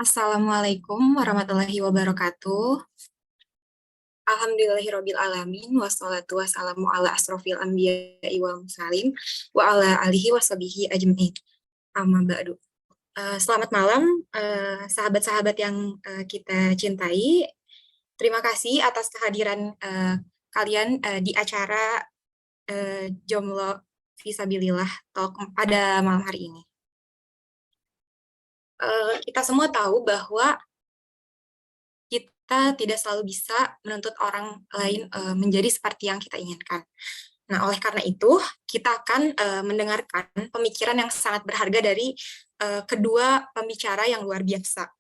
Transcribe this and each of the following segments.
Assalamualaikum warahmatullahi wabarakatuh. Alhamdulillahirabbil alamin wassalatu wassalamu ala asrofil anbiya'i wal mursalin wa ala alihi washabihi ajmain. Amma ba'du. Selamat malam sahabat-sahabat yang kita cintai. Terima kasih atas kehadiran kalian di acara Jomblo Fisabilillah Talk pada malam hari ini. Kita semua tahu bahwa kita tidak selalu bisa menuntut orang lain menjadi seperti yang kita inginkan. Nah, oleh karena itu, kita akan mendengarkan pemikiran yang sangat berharga dari kedua pembicara yang luar biasa.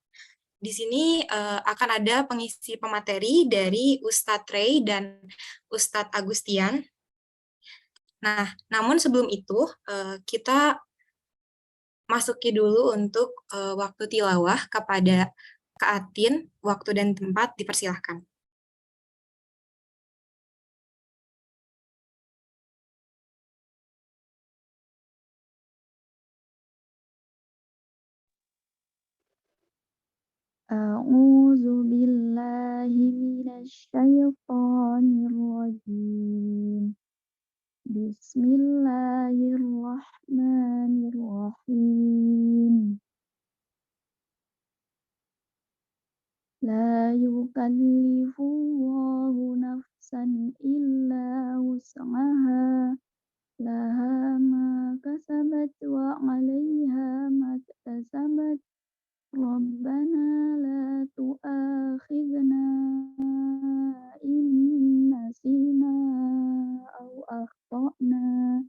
Di sini akan ada pengisi pemateri dari Ustadz Ray dan Ustadz Agustian. Nah, namun sebelum itu, kita masuki dulu untuk waktu tilawah kepada Kak Atin, waktu dan tempat dipersilahkan. A'udzu billahi minasyaitonir rajim. Bismillahirrahmanirrahim. La yukallifullahu nafsan illa wus'aha. Laha ma kasabat wa 'alaiha ma iktasabat. Rabbana la tu'akhidna in nasina aw akhtana.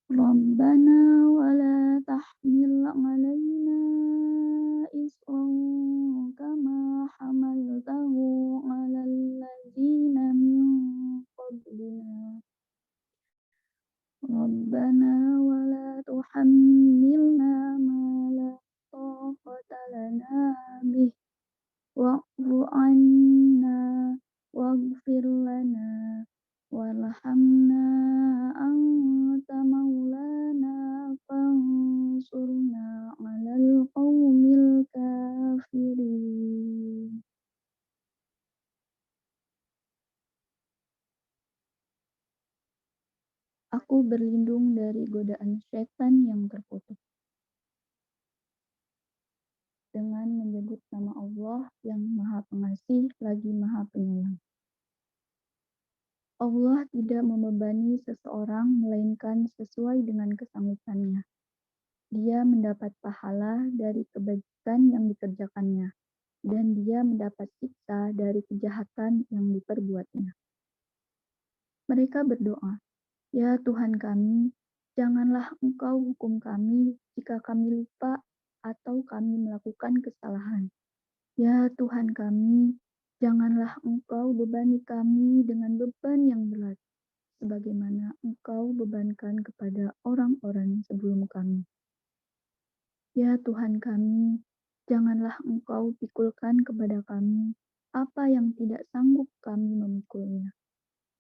Rabbana wa la tahmil 'alaina isran kama hamaltahu 'alal ladzina min qablina. Rabbana wa la tuhammilna ma la taqata lana bih wa'fu 'anna waghfir lana warhamna anta maulana fansurna 'alal qaumil kafirin. Aku berlindung dari godaan setan yang terkutuk dengan menyebut nama Allah yang Maha Pengasih lagi Maha Penyayang. Allah tidak membebani seseorang melainkan sesuai dengan kesanggupannya. Dia mendapat pahala dari kebajikan yang dikerjakannya, dan dia mendapat siksa dari kejahatan yang diperbuatnya. Mereka berdoa, "Ya Tuhan kami, janganlah Engkau hukum kami jika kami lupa atau kami melakukan kesalahan. Ya Tuhan kami, janganlah Engkau bebani kami dengan beban yang berat, sebagaimana Engkau bebankan kepada orang-orang sebelum kami. Ya Tuhan kami, janganlah Engkau pikulkan kepada kami apa yang tidak sanggup kami memikulnya.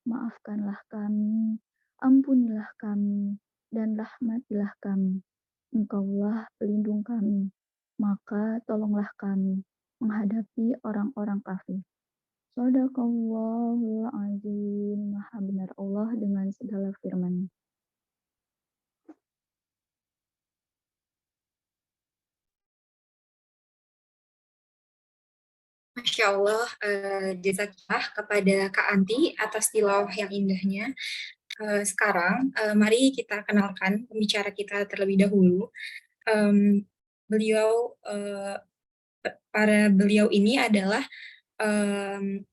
Maafkanlah kami, ampunilah kami, dan rahmatilah kami. Engkaulah pelindung kami, maka tolonglah kami menghadapi orang-orang kafir." Shadaqallahul azim. Maha benar Allah dengan segala firman-Nya. Masya Allah, jazakallah kepada Kak Anti atas tilawah yang indahnya. Sekarang, mari kita kenalkan pembicara kita terlebih dahulu. Beliau ini adalah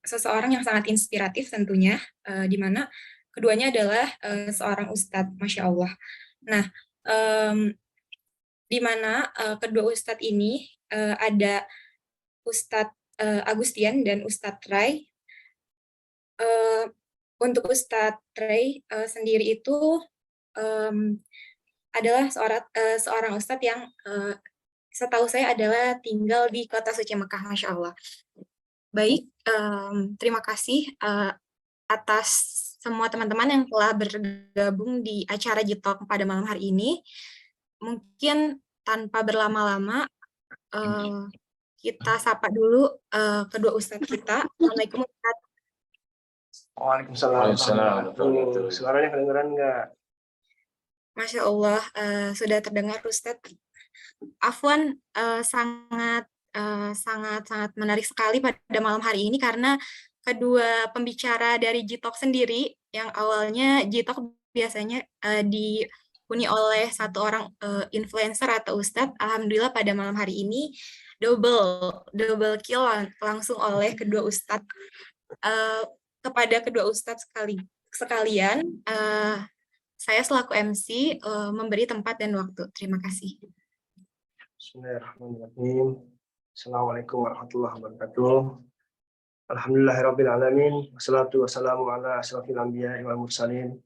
seseorang yang sangat inspiratif tentunya, di mana keduanya adalah seorang ustadz, Masya Allah. Nah, di mana kedua ustadz ini ada Ustadz Agustian dan Ustadz Ray. Untuk Ustadz Ray sendiri itu adalah seorang Ustadz yang setahu saya adalah tinggal di kota suci Mekah, Masya Allah. Baik, terima kasih atas semua teman-teman yang telah bergabung di acara Jitalk pada malam hari ini. Mungkin tanpa berlama-lama, Kita sapa dulu kedua ustadz kita. Assalamualaikum Ustadz. Waalaikumsalam. Waalaikumsalam. Suaranya kedengeran nggak? Masya Allah, sudah terdengar Ustadz. Afwan, sangat menarik sekali pada malam hari ini karena kedua pembicara dari Jitok sendiri yang awalnya Jitok biasanya dihuni oleh satu orang influencer atau Ustadz. Alhamdulillah pada malam hari ini double kill langsung oleh kedua Ustadz. Kepada kedua Ustadz sekalian, saya selaku MC memberi tempat dan waktu. Terima kasih. Bismillahirrahmanirrahim. Assalamualaikum warahmatullahi wabarakatuh. Alhamdulillahirrabbilalamin. Wassalatu wassalamu ala asrafil anbiya wal mursalin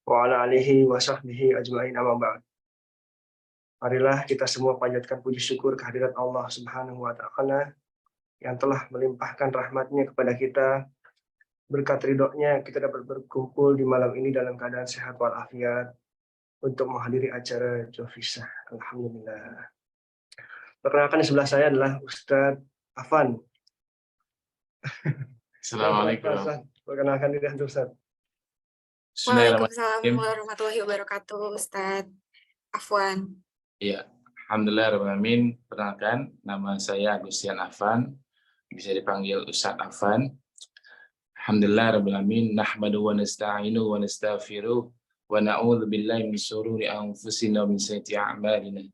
wa ala alihi wa sahbihi ajma'in amma ba'd. Marilah kita semua panjatkan puji syukur kehadirat Allah Subhanahu wa Ta'ala yang telah melimpahkan rahmatnya kepada kita. Berkat ridhonya kita dapat berkumpul di malam ini dalam keadaan sehat walafiat untuk menghadiri acara Jovisa. Alhamdulillah. Perkenalkan di sebelah saya adalah Ustadz Afan. Assalamualaikum. Perkenalkan diri Ustadz. Waalaikumsalam warahmatullahi wabarakatuh, Ustadz Afwan. Iya, alhamdulillah. Perkenalkan, nama saya Agustian Afan, bisa dipanggil Ustadz Afan. Alhamdulillah rabbil alamin, nahmadu wa nasta'inu wa nastaghfiruh wa na'udzu billahi min shururi anfusina wa min sayyiati a'malina.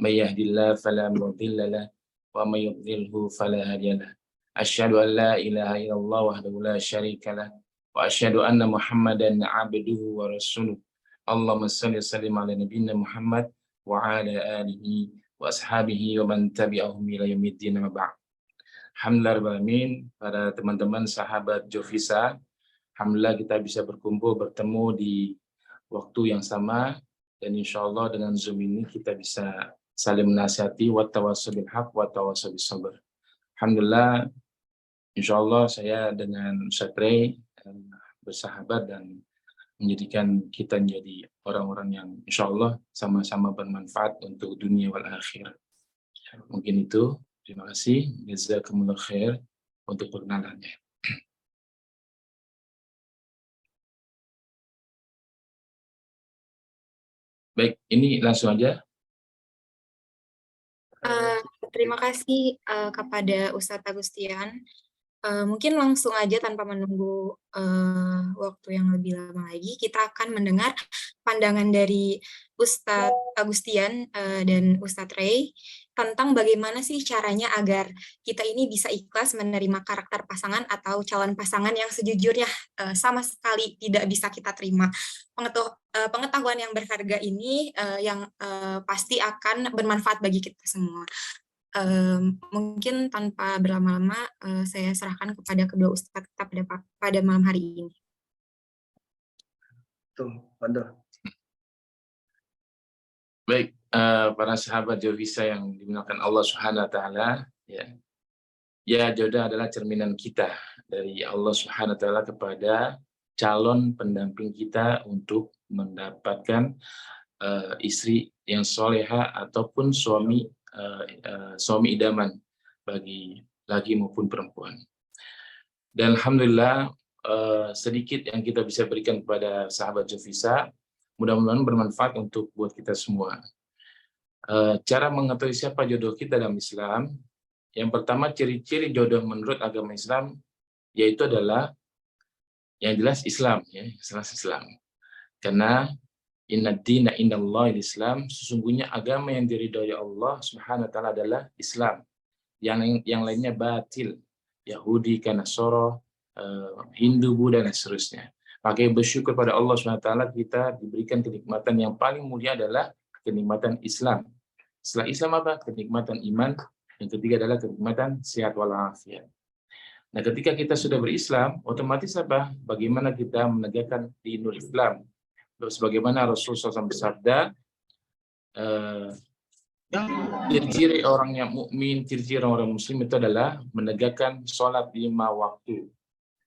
May yahdihillahu fala mudilla lahu wa may yudlilhu fala hadiya lahu. Asyhadu an la ilaha illallah wahdahu la syarika lahu wa asyhadu anna Muhammadan 'abduhu wa rasuluh. Allahumma shalli wa sallim ala nabiyyina Muhammad wa ala alihi wa ashabihi wa man tabi'ahum ila yaumiddin amma ba'd. Alhamdulillah, para teman-teman sahabat Jovisa, alhamdulillah kita bisa berkumpul bertemu di waktu yang sama, dan insya Allah dengan Zoom ini kita bisa saling menasihati wa tawassaw bil haq wa tawassaw bis sabr. Alhamdulillah, insya Allah saya dengan Ustaz Ray bersahabat dan menjadikan kita menjadi orang-orang yang insya Allah sama-sama bermanfaat untuk dunia wal akhirah. Mungkin itu. Terima kasih, jazakumullah khair untuk perkenalannya. Baik, ini langsung aja. Terima kasih kepada Ustadz Agustian. Mungkin langsung aja tanpa menunggu waktu yang lebih lama lagi, kita akan mendengar pandangan dari Ustadz Agustian dan Ustadz Ray tentang bagaimana sih caranya agar kita ini bisa ikhlas menerima karakter pasangan atau calon pasangan yang sejujurnya sama sekali tidak bisa kita terima. Pengetahuan yang berharga ini yang pasti akan bermanfaat bagi kita semua. Mungkin tanpa berlama-lama saya serahkan kepada kedua ustadz kita pada malam hari ini. Tuh, Waduh. Baik, para sahabat Jovisa yang dimuliakan Allah Subhanahu wa Ta'ala, ya jodoh adalah cerminan kita dari Allah Subhanahu wa Ta'ala kepada calon pendamping kita untuk mendapatkan istri yang soleha ataupun suami idaman bagi laki maupun perempuan. Dan alhamdulillah sedikit yang kita bisa berikan kepada sahabat Jovisa, mudah-mudahan bermanfaat untuk buat kita semua. Cara mengetahui siapa jodoh kita dalam Islam, yang pertama ciri-ciri jodoh menurut agama Islam yaitu adalah yang jelas Islam, Islam. Karena inna dina indallahi Islam, sesungguhnya agama yang diridhoi Allah Subhanahu wa Ta'ala adalah Islam. Yang lainnya batil, Yahudi, Nasara, Hindu, Buddha dan seterusnya. Maka bersyukur pada Allah SWT kita diberikan kenikmatan yang paling mulia adalah kenikmatan Islam. Setelah Islam apa? Kenikmatan iman. Yang ketiga adalah kenikmatan sehat walafiat. Nah, ketika kita sudah berislam, otomatis apa? Bagaimana kita menegakkan dinul Islam? Terus bagaimana Rasulullah SAW bersabda, ciri-ciri orang yang mukmin, ciri-ciri orang muslim itu adalah menegakkan sholat 5 waktu.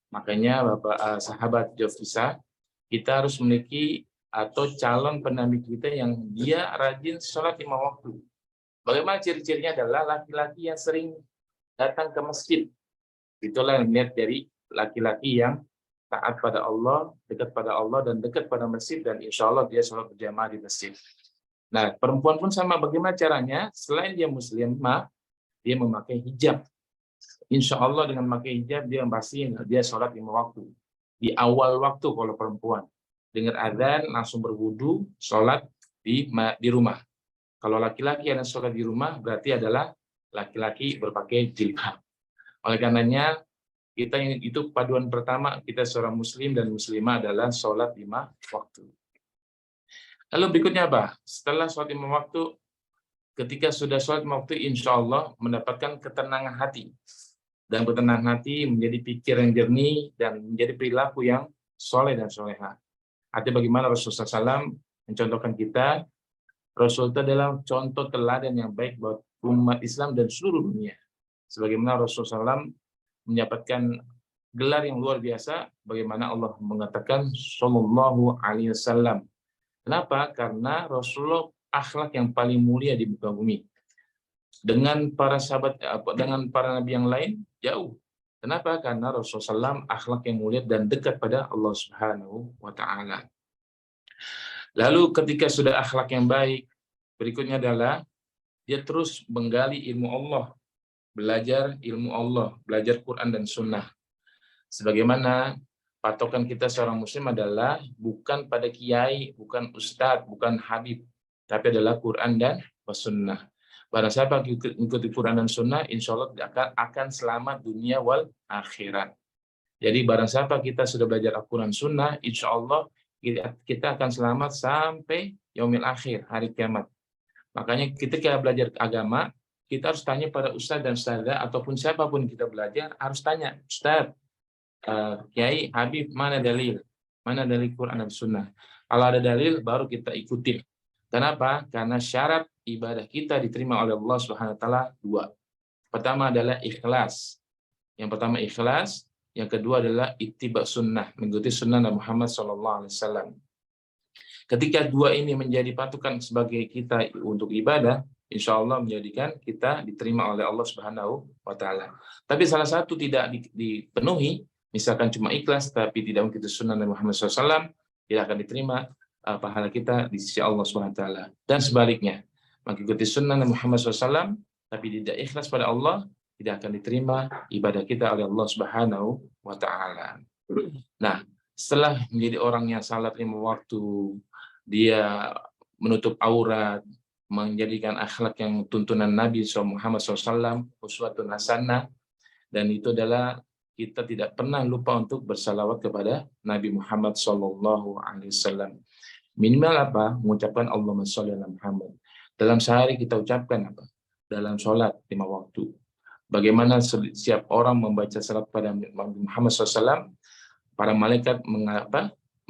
Makanya Bapak sahabat Jovisa, kita harus memiliki atau calon pendamping kita yang dia rajin sholat 5 waktu. Bagaimana ciri-cirinya adalah laki-laki yang sering datang ke masjid. Itulah niat dari laki-laki yang taat pada Allah, dekat pada Allah, dan dekat pada masjid, dan insya Allah dia sholat berjamaah di masjid. Nah, perempuan pun sama. Bagaimana caranya? Selain dia muslimah, dia memakai hijab. Insya Allah dengan memakai hijab, dia pasti dia sholat 5 waktu. Di awal waktu kalau perempuan. Dengar adzan, langsung berwudu, sholat di rumah. Kalau laki-laki yang sholat di rumah, berarti adalah laki-laki berpakai jilbab. Oleh karenanya, kita itu paduan pertama, kita seorang muslim dan muslimah adalah sholat 5 waktu. Lalu berikutnya apa? Setelah sholat 5 waktu, ketika sudah sholat 5 waktu, insya Allah mendapatkan ketenangan hati. Dan ketenangan hati menjadi pikir yang jernih dan menjadi perilaku yang soleh dan soleha. Artinya bagaimana Rasulullah SAW mencontohkan kita, Rasul itu adalah contoh teladan yang baik buat umat Islam dan seluruh dunia. Sebagaimana Rasulullah SAW mendapatkan gelar yang luar biasa, bagaimana Allah mengatakan Sallallahu Alaihi Wasallam. Kenapa? Karena Rasulullah akhlak yang paling mulia di muka bumi. Dengan para sahabat, dengan para nabi yang lain jauh. Kenapa? Karena Rasulullah SAW akhlak yang mulia dan dekat pada Allah Subhanahu wa Ta'ala. Lalu ketika sudah akhlak yang baik, berikutnya adalah dia terus menggali ilmu Allah, belajar ilmu Allah, belajar Quran dan Sunnah. Sebagaimana patokan kita seorang muslim adalah bukan pada kiai, bukan ustadz, bukan habib, tapi adalah Quran dan Sunnah. Barang siapa mengikuti Quran dan Sunnah, insya Allah akan selamat dunia wal akhirat. Jadi barang siapa kita sudah belajar Al-Quran Sunnah, insya Allah kita akan selamat sampai yaumil akhir, hari kiamat. Makanya ketika belajar agama, kita harus tanya pada ustadz dan ustadzah, ataupun siapapun kita belajar, harus tanya, Ustadz, Kiai, Habib, mana dalil? Mana dalil Quran dan Sunnah? Kalau ada dalil, baru kita ikutin. Kenapa? Karena syarat ibadah kita diterima oleh Allah Subhanahu wa Ta'ala 2. Pertama adalah ikhlas. Yang pertama ikhlas, yang kedua adalah ittiba sunnah, mengikuti sunnah Nabi Muhammad SAW. Ketika dua ini menjadi patokan sebagai kita untuk ibadah, insya Allah menjadikan kita diterima oleh Allah Subhanahu wa Ta'ala. Tapi salah satu tidak dipenuhi, misalkan cuma ikhlas tapi tidak mengikuti sunnah Nabi Muhammad SAW, tidak akan diterima pahala kita di sisi Allah Subhanahu wa Ta'ala. Dan sebaliknya, mengikuti sunnah Nabi Muhammad SAW tapi tidak ikhlas pada Allah, tidak akan diterima ibadah kita oleh Allah Subhanahu wa Ta'ala. Nah, setelah menjadi orang yang salat 5 waktu, dia menutup aurat, menjadikan akhlak yang tuntunan Nabi Muhammad SAW, uswatun hasanah, dan itu adalah kita tidak pernah lupa untuk bersalawat kepada Nabi Muhammad SAW. Minimal apa? Mengucapkan Allahumma sholli ala Muhammad. Dalam sehari kita ucapkan apa? Dalam sholat 5 waktu. Bagaimana setiap orang membaca salat pada Nabi Muhammad SAW, para malaikat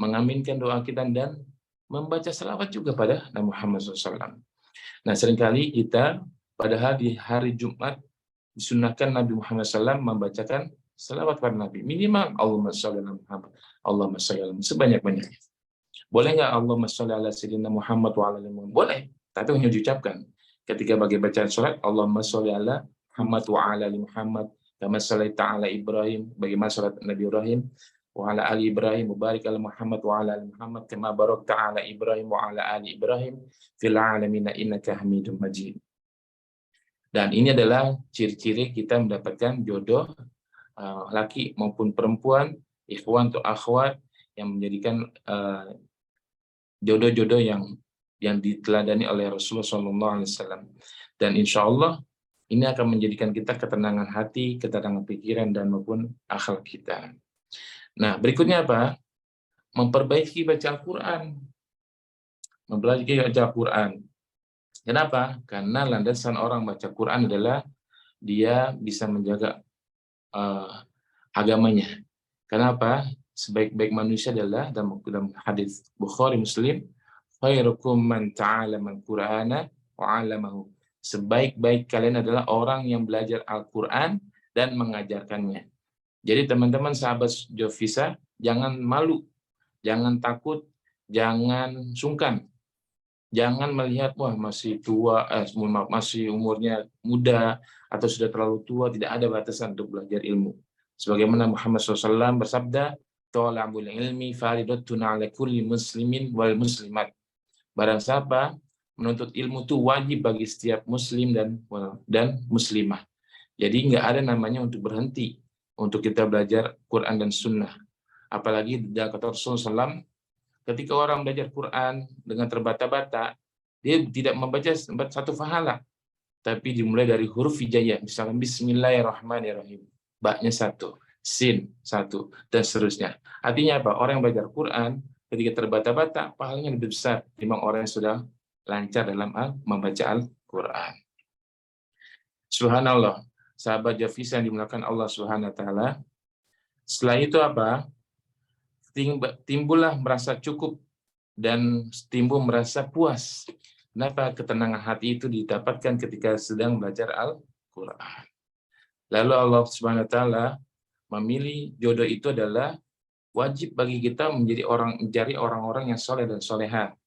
mengaminkan doa kita dan membaca salawat juga pada Nabi Muhammad SAW. Nah, seringkali kita padahal di hari Jumat disunnahkan Nabi Muhammad SAW membacakan salawat pada Nabi. Minimal Allahumma sholli ala Muhammad, Allahumma sholli ala sebanyak-banyaknya. Boleh nggak Allahumma sholli ala sayyidina Muhammad wa ala Muhammad? Boleh, tapi hanya diucapkan. Ketika bagi bacaan salat, Allahumma sholli ala Muhammad wa ala Muhammad, kama shallaita ala Ibrahim, bagaimana salat Nabi Ibrahim, wa ala ali Ibrahim, mubarik ala Muhammad wa ala ali Muhammad, kama barakta ala Ibrahim wa ala ali Ibrahim fil alamin innaka Hamidum Majid. Dan ini adalah ciri-ciri kita mendapatkan jodoh laki maupun perempuan, ikhwan atau akhwat, yang menjadikan jodoh-jodoh yang diteladani oleh Rasulullah SAW. Dan insya Allah ini akan menjadikan kita ketenangan hati, ketenangan pikiran, dan maupun akhlak kita. Nah, berikutnya apa? Memperbaiki baca Al-Quran. Memperbaiki baca Al-Quran. Kenapa? Karena landasan orang baca Quran adalah dia bisa menjaga agamanya. Kenapa? Sebaik-baik manusia adalah dalam hadis Bukhari Muslim, khairukum man ta'allama al-Qur'ana wa 'allamahu. Sebaik-baik kalian adalah orang yang belajar Al-Qur'an dan mengajarkannya. Jadi teman-teman sahabat Jovisa, jangan malu, jangan takut, jangan sungkan. Jangan melihat wah masih tua, masih umurnya muda, atau sudah terlalu tua, tidak ada batasan untuk belajar ilmu. Sebagaimana Muhammad SAW bersabda, "Thalabul ilmi faridatun 'ala kulli muslimin wal muslimat." Barang siapa menuntut ilmu itu wajib bagi setiap muslim dan muslimah. Jadi nggak ada namanya untuk berhenti untuk kita belajar Quran dan Sunnah. Apalagi dari kata Rasulullah SAW, ketika orang belajar Quran dengan terbata-bata, dia tidak membaca satu pahala, tapi dimulai dari huruf hijaiyah, misalnya Bismillahirrahmanirrahim, ba-nya satu, sin satu, dan seterusnya. Artinya apa? Orang yang belajar Quran ketika terbata-bata, pahalanya lebih besar dibanding orang yang sudah lancar dalam membaca Al-Quran. Subhanallah, sahabat Jafis yang dimuliakan Allah Subhanahu wa taala. Setelah itu apa? Timbullah merasa cukup dan timbul merasa puas. Kenapa? Ketenangan hati itu didapatkan ketika sedang belajar Al-Quran. Lalu Allah Subhanahu wa taala memilih jodoh itu adalah wajib bagi kita mencari orang-orang yang soleh dan soleha.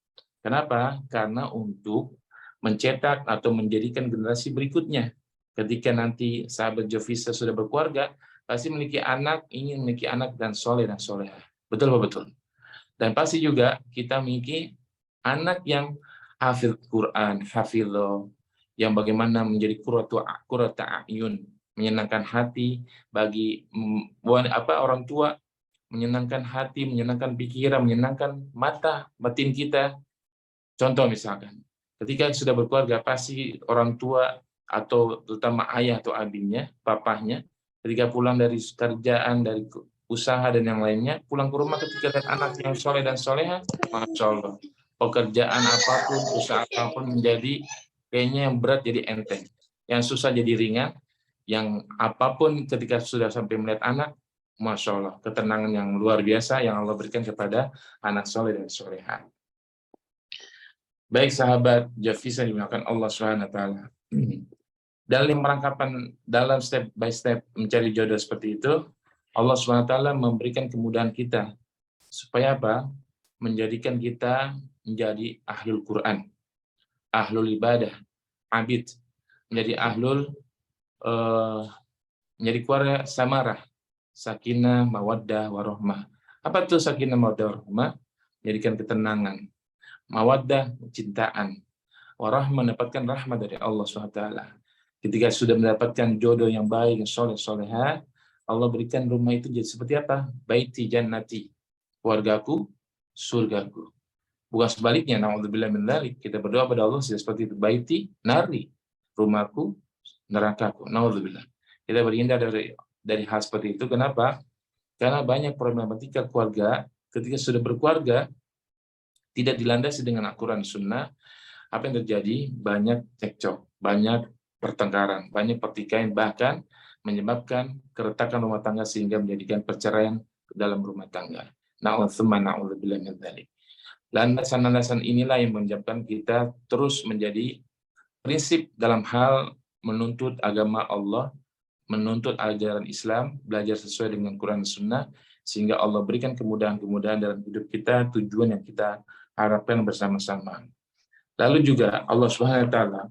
Kenapa? Karena untuk mencetak atau menjadikan generasi berikutnya. Ketika nanti sahabat Jovisa sudah berkeluarga, pasti ingin memiliki anak dan soleh dan soleha. Betul apa betul? Dan pasti juga kita memiliki anak yang hafil Quran, hafidho, yang bagaimana menjadi qurratu a'yun, menyenangkan hati bagi orang tua, menyenangkan hati, menyenangkan pikiran, menyenangkan mata, batin kita. Contoh misalkan, ketika sudah berkeluarga, pasti orang tua atau terutama ayah atau abinya, papahnya, ketika pulang dari kerjaan, dari usaha dan yang lainnya, pulang ke rumah ketika lihat anak yang soleh dan soleha, Masya Allah, pekerjaan apapun, usaha apapun menjadi kayaknya yang berat jadi enteng, yang susah jadi ringan, yang apapun ketika sudah sampai melihat anak, Masya Allah, ketenangan yang luar biasa yang Allah berikan kepada anak soleh dan soleha. Baik sahabat Jafisa dimuliakan Allah Subhanahu wa taala. Dalam perangkapan, dalam step by step mencari jodoh seperti itu, Allah Subhanahu wa taala memberikan kemudahan kita supaya apa? Menjadikan kita menjadi ahlul Quran, ahlul ibadah, abid, menjadi menjadi keluarga samarah, sakinah, mawaddah, warahmah. Apa itu sakinah, mawaddah, warahmah? Menjadikan ketenangan, mawaddah, cintaan, warahmah, mendapatkan rahmat dari Allah SWT. Ketika sudah mendapatkan jodoh yang baik, yang soleh, soleha, Allah berikan rumah itu jadi seperti apa? Baiti jannati, keluargaku, surgaku. Bukan sebaliknya, na'udzubillah min dzalik. Kita berdoa pada Allah seperti itu. Baiti, nari, rumahku, nerakaku. Na'udzubillah. Kita berhindar dari hal seperti itu. Kenapa? Karena banyak problematika keluarga, ketika sudah berkeluarga, tidak dilandasi dengan Al-Quran Sunnah, apa yang terjadi? Banyak cekcok, banyak pertengkaran, banyak pertikaian, bahkan menyebabkan keretakan rumah tangga sehingga menjadikan perceraian dalam rumah tangga. Na'udzubillah min dzalik. Landasan-landasan inilah yang menyebabkan kita terus menjadi prinsip dalam hal menuntut agama Allah, menuntut ajaran Islam, belajar sesuai dengan Quran dan Sunnah, sehingga Allah berikan kemudahan-kemudahan dalam hidup kita, tujuan yang kita harapkan bersama-sama. Lalu juga Allah Subhanahu wa taala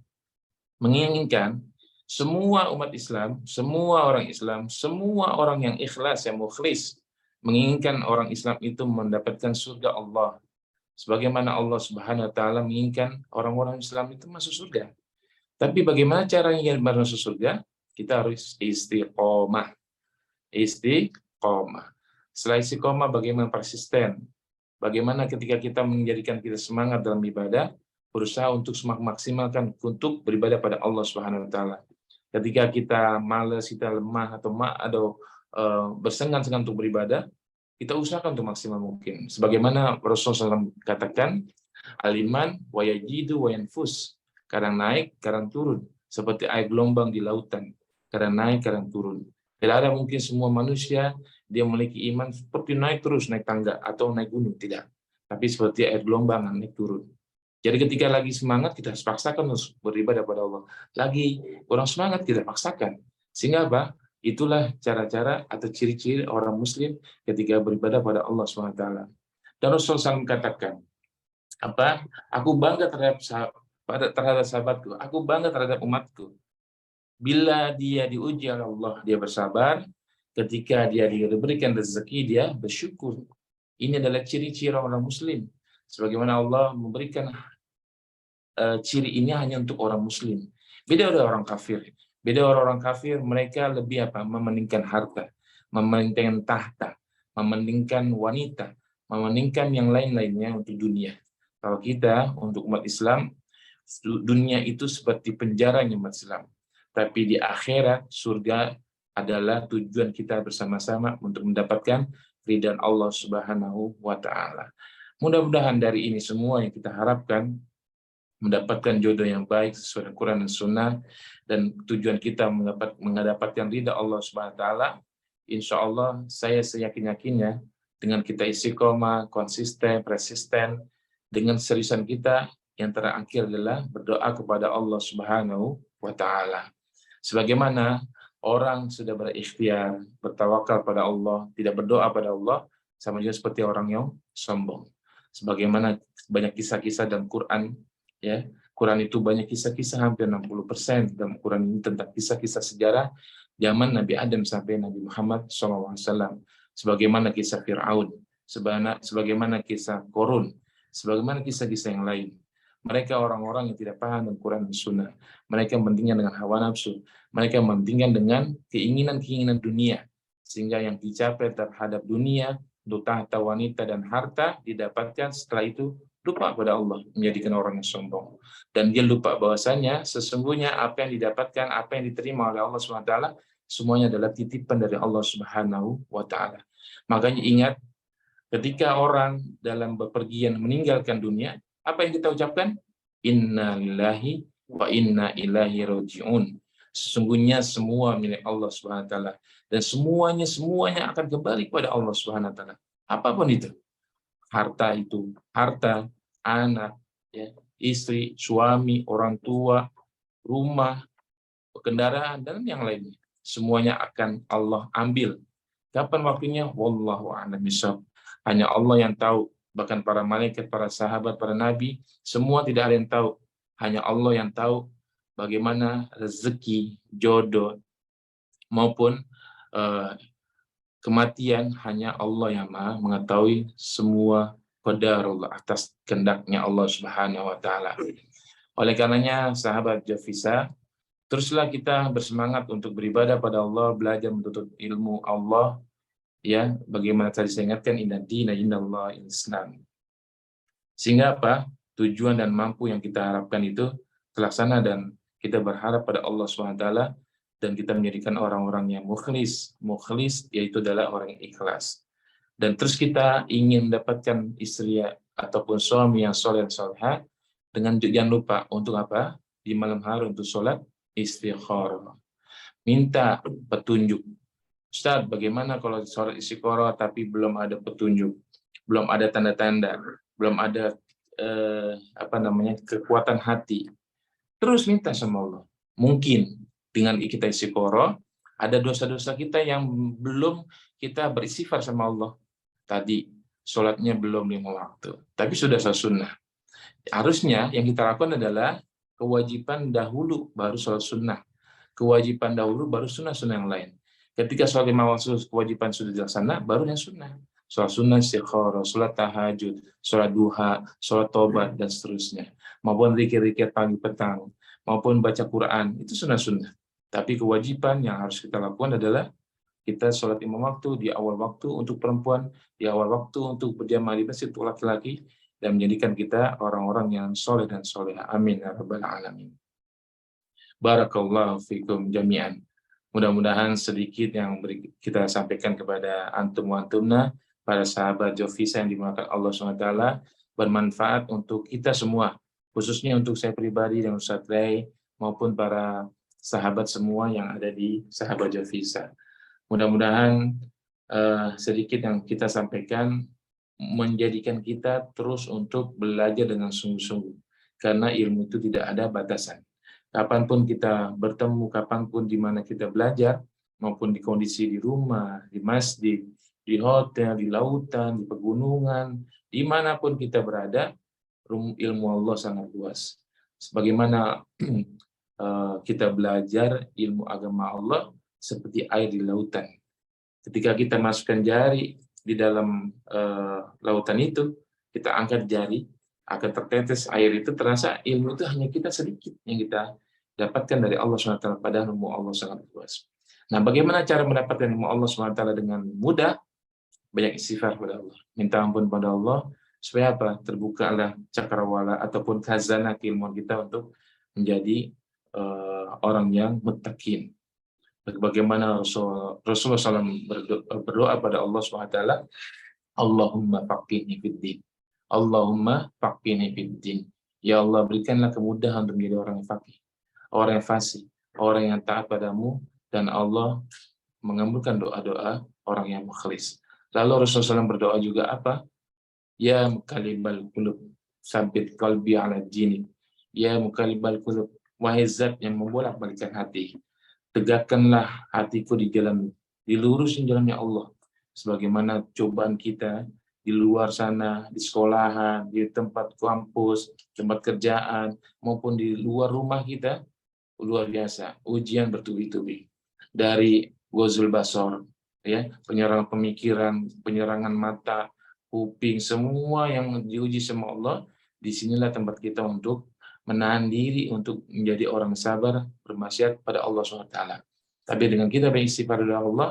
menginginkan semua umat Islam, semua orang Islam, semua orang yang ikhlas, yang mukhlis, menginginkan orang Islam itu mendapatkan surga Allah. Sebagaimana Allah Subhanahu wa taala menginginkan orang-orang Islam itu masuk surga. Tapi bagaimana caranya masuk surga? Kita harus istiqomah. Istiqomah. Setelah istiqomah, bagaimana persisten? Bagaimana ketika kita menjadikan kita semangat dalam ibadah, berusaha untuk maksimalkan untuk beribadah pada Allah Subhanahu wa taala. Ketika kita malas, kita lemah atau bersengan-sengan untuk beribadah, kita usahakan untuk maksimal mungkin. Sebagaimana Rasulullah SAW katakan, aliman wa yajidu wa yanfus. Kadang naik, kadang turun. Seperti air gelombang di lautan. Kadang naik, kadang turun. Tidak ada mungkin semua manusia dia memiliki iman seperti naik terus, naik tangga atau naik gunung. Tidak. Tapi seperti air gelombang naik turun. Jadi ketika lagi semangat, kita harus paksakan untuk beribadah pada Allah. Lagi kurang semangat, kita paksakan. Sehingga apa? Itulah cara-cara atau ciri-ciri orang Muslim ketika beribadah pada Allah SWT. Dan Rasulullah SAW katakan, apa? Aku bangga terhadap sahabatku. Aku bangga terhadap umatku. Bila dia diuji oleh Allah, dia bersabar. Ketika dia diberikan rezeki, dia bersyukur. Ini adalah ciri-ciri orang Muslim. Sebagaimana Allah memberikan ciri ini hanya untuk orang Muslim. Beda dari orang kafir. Beda orang kafir, mereka lebih mementingkan harta, mementingkan tahta, mementingkan wanita, mementingkan yang lain-lainnya untuk dunia. Kalau kita untuk umat Islam, dunia itu seperti penjaranya umat Islam. Tapi di akhirat, surga adalah tujuan kita bersama-sama untuk mendapatkan ridha Allah Subhanahu wa Ta'ala. Mudah-mudahan dari ini semua yang kita harapkan mendapatkan jodoh yang baik sesuai dengan Quran dan Sunnah, dan tujuan kita mendapatkan ridha Allah Subhanahu wa Ta'ala. Insya Allah saya seyakin-yakinnya dengan kita istiqomah, konsisten, persisten, dengan seriusan kita, yang terakhir adalah berdoa kepada Allah Subhanahu wa Ta'ala. Sebagaimana orang sudah berikhtiar, bertawakal pada Allah, tidak berdoa pada Allah, sama juga seperti orang yang sombong. Sebagaimana banyak kisah-kisah dalam Quran, ya, Quran itu banyak kisah-kisah, hampir 60% dalam Quran ini tentang kisah-kisah sejarah zaman Nabi Adam sampai Nabi Muhammad SAW. Sebagaimana kisah Fir'aun, sebagaimana kisah Korun, sebagaimana kisah-kisah yang lain. Mereka orang-orang yang tidak paham dengan Quran dan Sunnah. Mereka mementingkan dengan hawa nafsu. Mereka mementingkan dengan keinginan-keinginan dunia. Sehingga yang dicapai terhadap dunia, untuk tahta, wanita, dan harta didapatkan, setelah itu lupa pada Allah, menjadikan orang yang sombong. Dan dia lupa bahwasanya sesungguhnya apa yang didapatkan, apa yang diterima oleh Allah SWT, semuanya adalah titipan dari Allah Subhanahu wa Ta'ala. Makanya ingat, ketika orang dalam bepergian meninggalkan dunia, apa yang kita ucapkan? Inna lillahi wa inna ilaihi raji'un. Sesungguhnya semua milik Allah Subhanahu wa Ta'ala, dan semuanya akan kembali kepada Allah Subhanahu wa Ta'ala. Apapun itu. Harta itu, harta, anak, ya, istri, suami, orang tua, rumah, kendaraan, dan yang lainnya. Semuanya akan Allah ambil. Kapan waktunya? Wallahu a'lam bishawab. Hanya Allah yang tahu. Bahkan para malaikat, para sahabat, para nabi, semua tidak ada yang tahu. Hanya Allah yang tahu bagaimana rezeki, jodoh, maupun kematian. Hanya Allah yang maha mengetahui semua qadarullah, atas kehendaknya Allah Subhanahu wa Ta'ala. Oleh karenanya, sahabat Jafisa, teruslah kita bersemangat untuk beribadah pada Allah, belajar menuntut ilmu Allah, ya, bagaimana tadi saya ingatkan, inna dina indallah Islam. Sehingga apa? Tujuan dan mampu yang kita harapkan itu terlaksana, dan kita berharap pada Allah SWT, dan kita menjadikan orang-orang yang mukhlis, yaitu adalah orang yang ikhlas. Dan terus kita ingin mendapatkan istri ataupun suami yang soleh dan solehah, dengan jangan lupa untuk apa? Di malam hari untuk sholat istikharah. Minta petunjuk. Ustaz, bagaimana kalau sholat istikharah tapi belum ada petunjuk, belum ada tanda-tanda, belum ada kekuatan hati? Terus minta sama Allah. Mungkin dengan kita istikharah, ada dosa-dosa kita yang belum kita beristighfar sama Allah. Tadi sholatnya belum 5 waktu, tapi sudah sunnah. Harusnya yang kita lakukan adalah kewajiban dahulu baru sholat sunnah. Kewajiban dahulu baru sunnah-sunnah yang lain. Ketika sholat 5 waktu kewajiban sudah dilaksana, baru yang sunnah. Sholat sunnah istikharah, sholat tahajud, sholat duha, sholat tobat, dan seterusnya. Maupun zikir-zikir pagi petang, maupun baca Quran, itu sunnah-sunnah. Tapi kewajiban yang harus kita lakukan adalah kita sholat 5 waktu di awal waktu untuk perempuan, di awal waktu untuk berjamaah di masjid untuk laki-laki, dan menjadikan kita orang-orang yang soleh dan solehah. Amin ya rabbal alamin. Barakallahu fikum jami'an. Mudah-mudahan sedikit yang kita sampaikan kepada antum wa antumna, para sahabat Jovisa yang dimuliakan Allah SWT, bermanfaat untuk kita semua, khususnya untuk saya pribadi dan Ustaz Ray, maupun para sahabat semua yang ada di sahabat Jovisa. Mudah-mudahan sedikit yang kita sampaikan menjadikan kita terus untuk belajar dengan sungguh-sungguh, karena ilmu itu tidak ada batasan. Kapanpun kita bertemu, kapanpun di mana kita belajar, maupun di kondisi di rumah, di masjid, di hotel, di lautan, di pegunungan, dimanapun kita berada, ilmu Allah sangat luas. Sebagaimana kita belajar ilmu agama Allah seperti air di lautan. Ketika kita masukkan jari di dalam lautan itu, kita angkat jari, akan tertetes air itu, terasa ilmu itu hanya kita sedikit yang kita dapatkan dari Allah SWT, padahal ilmu Allah sangat luas. Nah, bagaimana cara mendapatkan ilmu Allah SWT dengan mudah? Banyak istighfar pada Allah, minta ampun pada Allah, supaya apa? Terbukalah cakrawala ataupun khazanah keilmuan kita untuk menjadi orang yang muttaqin. Bagaimana Rasulullah SAW berdoa pada Allah SWT, Allahumma faqihni fiddin. Allahumma faqihni fiddin. Ya Allah, berikanlah kemudahan untuk menjadi orang yang faqih, orang yang fasih, orang yang taat padamu, dan Allah mengabulkan doa-doa orang yang mukhlis. Lalu Rasulullah SAW berdoa juga apa? Ya muqallibal qulub, tsabbit qalbi ala dinik. Ya muqallibal qulub, wahai zat yang membolak-balikkan hati, tegakkanlah hatiku dilurusin jalannya Allah. Sebagaimana cobaan kita di luar sana, di sekolahan, di tempat kampus, tempat kerjaan, maupun di luar rumah kita, luar biasa. Ujian bertubi-tubi. Dari gozul basor, ya, penyerangan pemikiran, penyerangan mata, kuping, semua yang diuji sama Allah, disinilah tempat kita untuk menahan diri untuk menjadi orang sabar, bermaksiat pada Allah SWT. Tapi dengan kita beristighfar kepada Allah,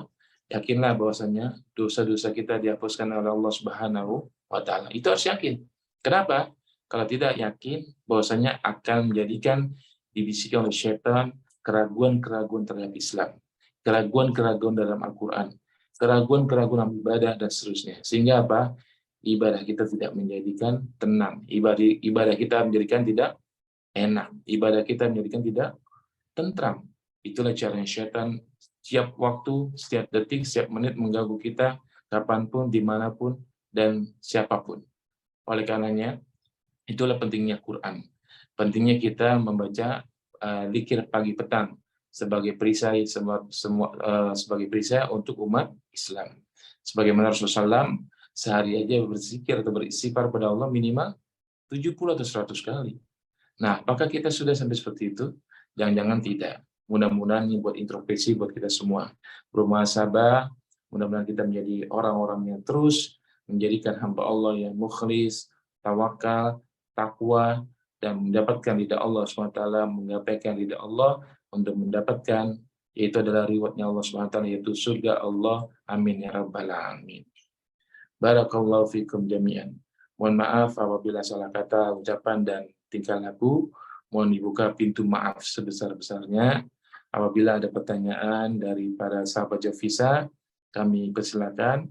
yakinlah bahwasanya dosa-dosa kita dihapuskan oleh Allah Subhanahu wa Ta'ala. Itu harus yakin. Kenapa? Kalau tidak yakin, bahwasanya akan menjadikan dibisikkan oleh syaitan keraguan-keraguan terhadap Islam, keraguan-keraguan dalam Al-Quran, keraguan-keraguan dalam ibadah, dan seterusnya. Sehingga apa? Ibadah kita tidak menjadikan tenang. Ibadah kita menjadikan tidak enak, ibadah kita menjadikan tidak tentram. Itulah caranya syaitan setiap waktu, setiap detik, setiap menit mengganggu kita, kapanpun, dimanapun, dan siapapun. Oleh karenanya, itulah pentingnya Quran. Pentingnya kita membaca zikir pagi petang sebagai perisai sebagai perisai untuk umat Islam. Sebagaimana Rasulullah SAW sehari aja berzikir atau beristighfar pada Allah minimal 70 atau 100 kali. Nah, apakah kita sudah sampai seperti itu? Jangan-jangan tidak. Mudah-mudahan ini buat introspeksi buat kita semua. Bermuhasabah, mudah-mudahan kita menjadi orang-orang yang terus menjadikan hamba Allah yang mukhlis, tawakal, takwa, dan mendapatkan ridha Allah SWT, menggapaikan ridha Allah untuk mendapatkan, yaitu adalah rewardnya Allah SWT, yaitu surga Allah. Amin ya rabbal alamin. Barakallahu fikum jami'an. Mohon maaf apabila salah kata, ucapan, dan tingkah laku. Mohon dibuka pintu maaf sebesar-besarnya. Apabila ada pertanyaan dari para sahabat Jovisa, kami persilakan.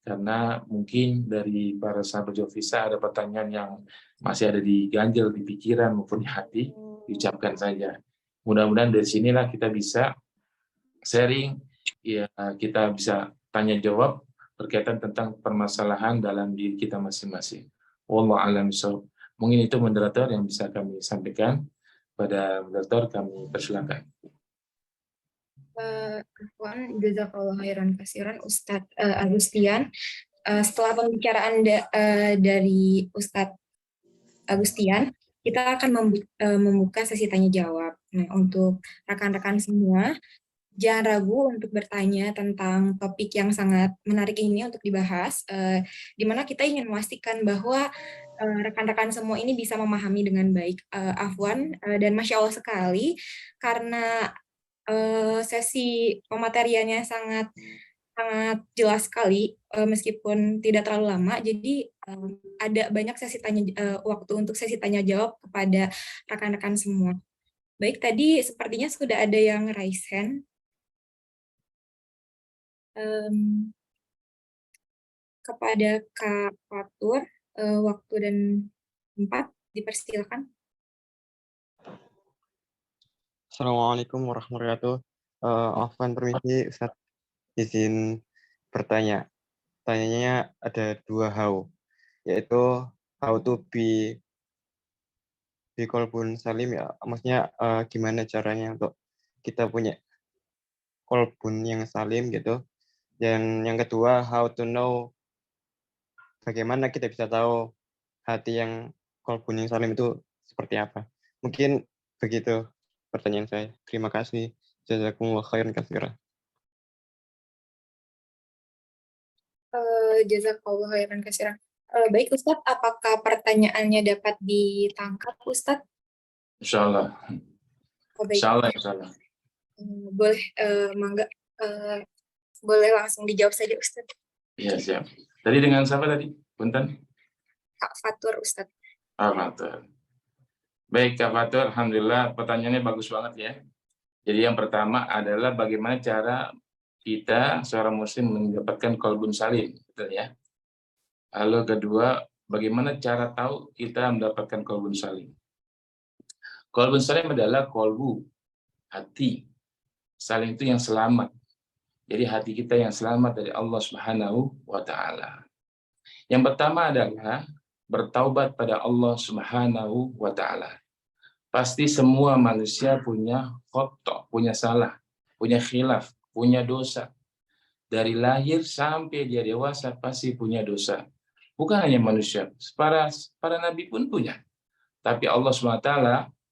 Karena mungkin dari para sahabat Jovisa ada pertanyaan yang masih ada di ganjel di pikiran maupun di hati, diucapkan saja. Mudah-mudahan dari sinilah kita bisa sharing, ya, kita bisa tanya jawab berkaitan tentang permasalahan dalam diri kita masing-masing. Wallahu a'lam bishawab. Mungkin itu moderator yang bisa kami sampaikan. Pada moderator kami persilakan. Afwan, jazakallahu khairan katsiran Ustadz Agustian. Setelah pembicaraan dari Ustadz Agustian, kita akan membuka sesi tanya jawab. Nah, untuk rekan-rekan semua, jangan ragu untuk bertanya tentang topik yang sangat menarik ini untuk dibahas, di mana kita ingin memastikan bahwa rekan-rekan semua ini bisa memahami dengan baik. Afwan, dan Masya Allah sekali, karena sesi pemateriannya sangat jelas sekali, meskipun tidak terlalu lama, jadi ada banyak waktu untuk sesi tanya jawab kepada rekan-rekan semua. Baik, tadi sepertinya sudah ada yang raise hand. Kepada Kak Fatur, waktu dan tempat dipersilakan. Assalamualaikum warahmatullahi wabarakatuh. Afwan, permisi Ustaz, izin bertanya. Tanyanya ada 2 how, yaitu how to be qalbun salim, ya. Maksudnya gimana caranya untuk kita punya qalbun yang salim gitu. Dan yang kedua, how to know, bagaimana kita bisa tahu hati yang qalbun yang salim itu seperti apa. Mungkin begitu. pertanyaan saya. Terima kasih. Jazakumullah khairan katsiran. Jazakallah khairan katsiran. Baik Ustadz, apakah pertanyaannya dapat ditangkap Ustadz? Insya Allah. Oh, baik. Insya Allah, insya Allah. Boleh, mangga, boleh langsung dijawab saja Ustadz. Iya, siap. Tadi dengan siapa tadi? Punten? Kak Fatur Ustadz. Kak Fatur. Baik, Kak Fatur. Alhamdulillah pertanyaannya bagus banget ya. Jadi yang pertama adalah bagaimana cara kita seorang muslim mendapatkan qalbun salim, betul ya. Lalu kedua, bagaimana cara tahu kita mendapatkan qalbun salim. Qalbun salim adalah qalbu, hati. Salim itu yang selamat. Jadi hati kita yang selamat dari Allah Subhanahu wa taala. Yang pertama adalah bertaubat pada Allah Subhanahu wa taala. Pasti semua manusia punya khoto, punya salah, punya khilaf, punya dosa. Dari lahir sampai dia dewasa pasti punya dosa. Bukan hanya manusia, para nabi pun punya. Tapi Allah SWT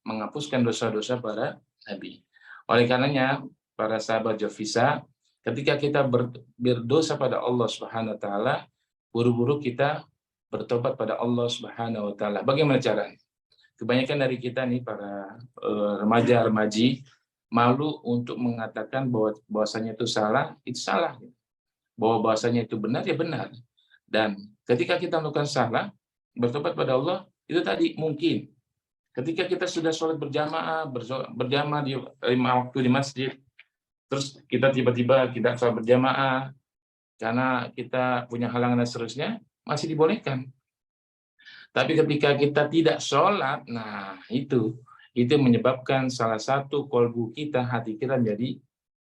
menghapuskan dosa-dosa para nabi. Oleh karenanya, para sahabat Jovisa, ketika kita berdosa pada Allah Subhanahu wa taala, buru-buru kita bertobat pada Allah Subhanahu wa taala. Bagaimana caranya? Kebanyakan dari kita nih para remaja-remaji malu untuk mengatakan bahwasanya itu salah, bahwa bahwasanya itu benar, ya benar. Dan ketika kita melakukan salah, bertobat pada Allah, itu tadi mungkin. Ketika kita sudah sholat berjamaah di 5 waktu di masjid, terus kita tiba-tiba kita sholat berjamaah, karena kita punya halangan dan seterusnya, masih dibolehkan. Tapi ketika kita tidak sholat, nah itu menyebabkan salah satu kolbu kita, hati kita menjadi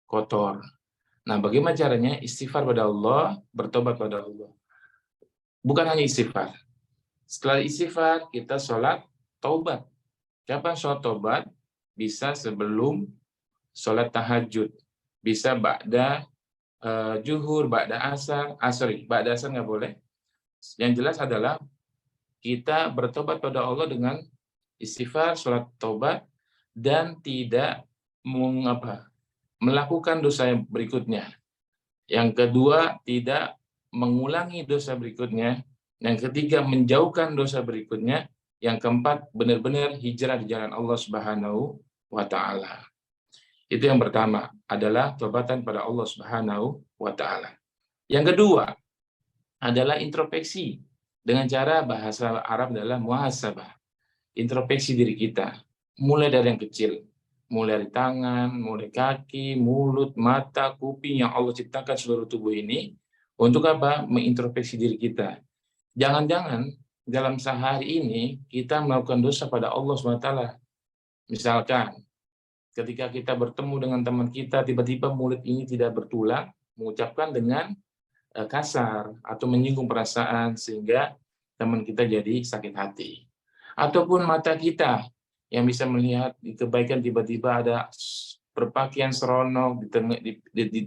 kotor. Nah, bagaimana caranya? Istighfar pada Allah, bertobat pada Allah. Bukan hanya istighfar. Setelah istighfar, kita sholat taubat. Kapan sholat taubat? Bisa sebelum sholat tahajud. Bisa ba'da juhur, ba'da asar. Ba'da asar nggak boleh. Yang jelas adalah kita bertobat pada Allah dengan istighfar, sholat taubat, dan tidak melakukan dosa yang berikutnya. Yang kedua, tidak mengulangi dosa berikutnya. Yang ketiga, menjauhkan dosa berikutnya. Yang keempat, benar-benar hijrah di jalan Allah Subhanahu wa taala. Itu yang pertama, adalah taubatan pada Allah Subhanahu wa taala. Yang kedua adalah introspeksi. Dengan cara bahasa Arab adalah muhasabah. Introspeksi diri kita. Mulai dari yang kecil. Mulai dari tangan, mulai kaki, mulut, mata, kuping yang Allah ciptakan seluruh tubuh ini. Untuk apa? Mengintrospeksi diri kita. Jangan-jangan dalam sehari ini kita melakukan dosa pada Allah SWT. Misalkan, ketika kita bertemu dengan teman kita, tiba-tiba mulut ini tidak bertulang, mengucapkan dengan kasar atau menyinggung perasaan sehingga teman kita jadi sakit hati. Ataupun mata kita yang bisa melihat kebaikan tiba-tiba ada berpakaian seronok di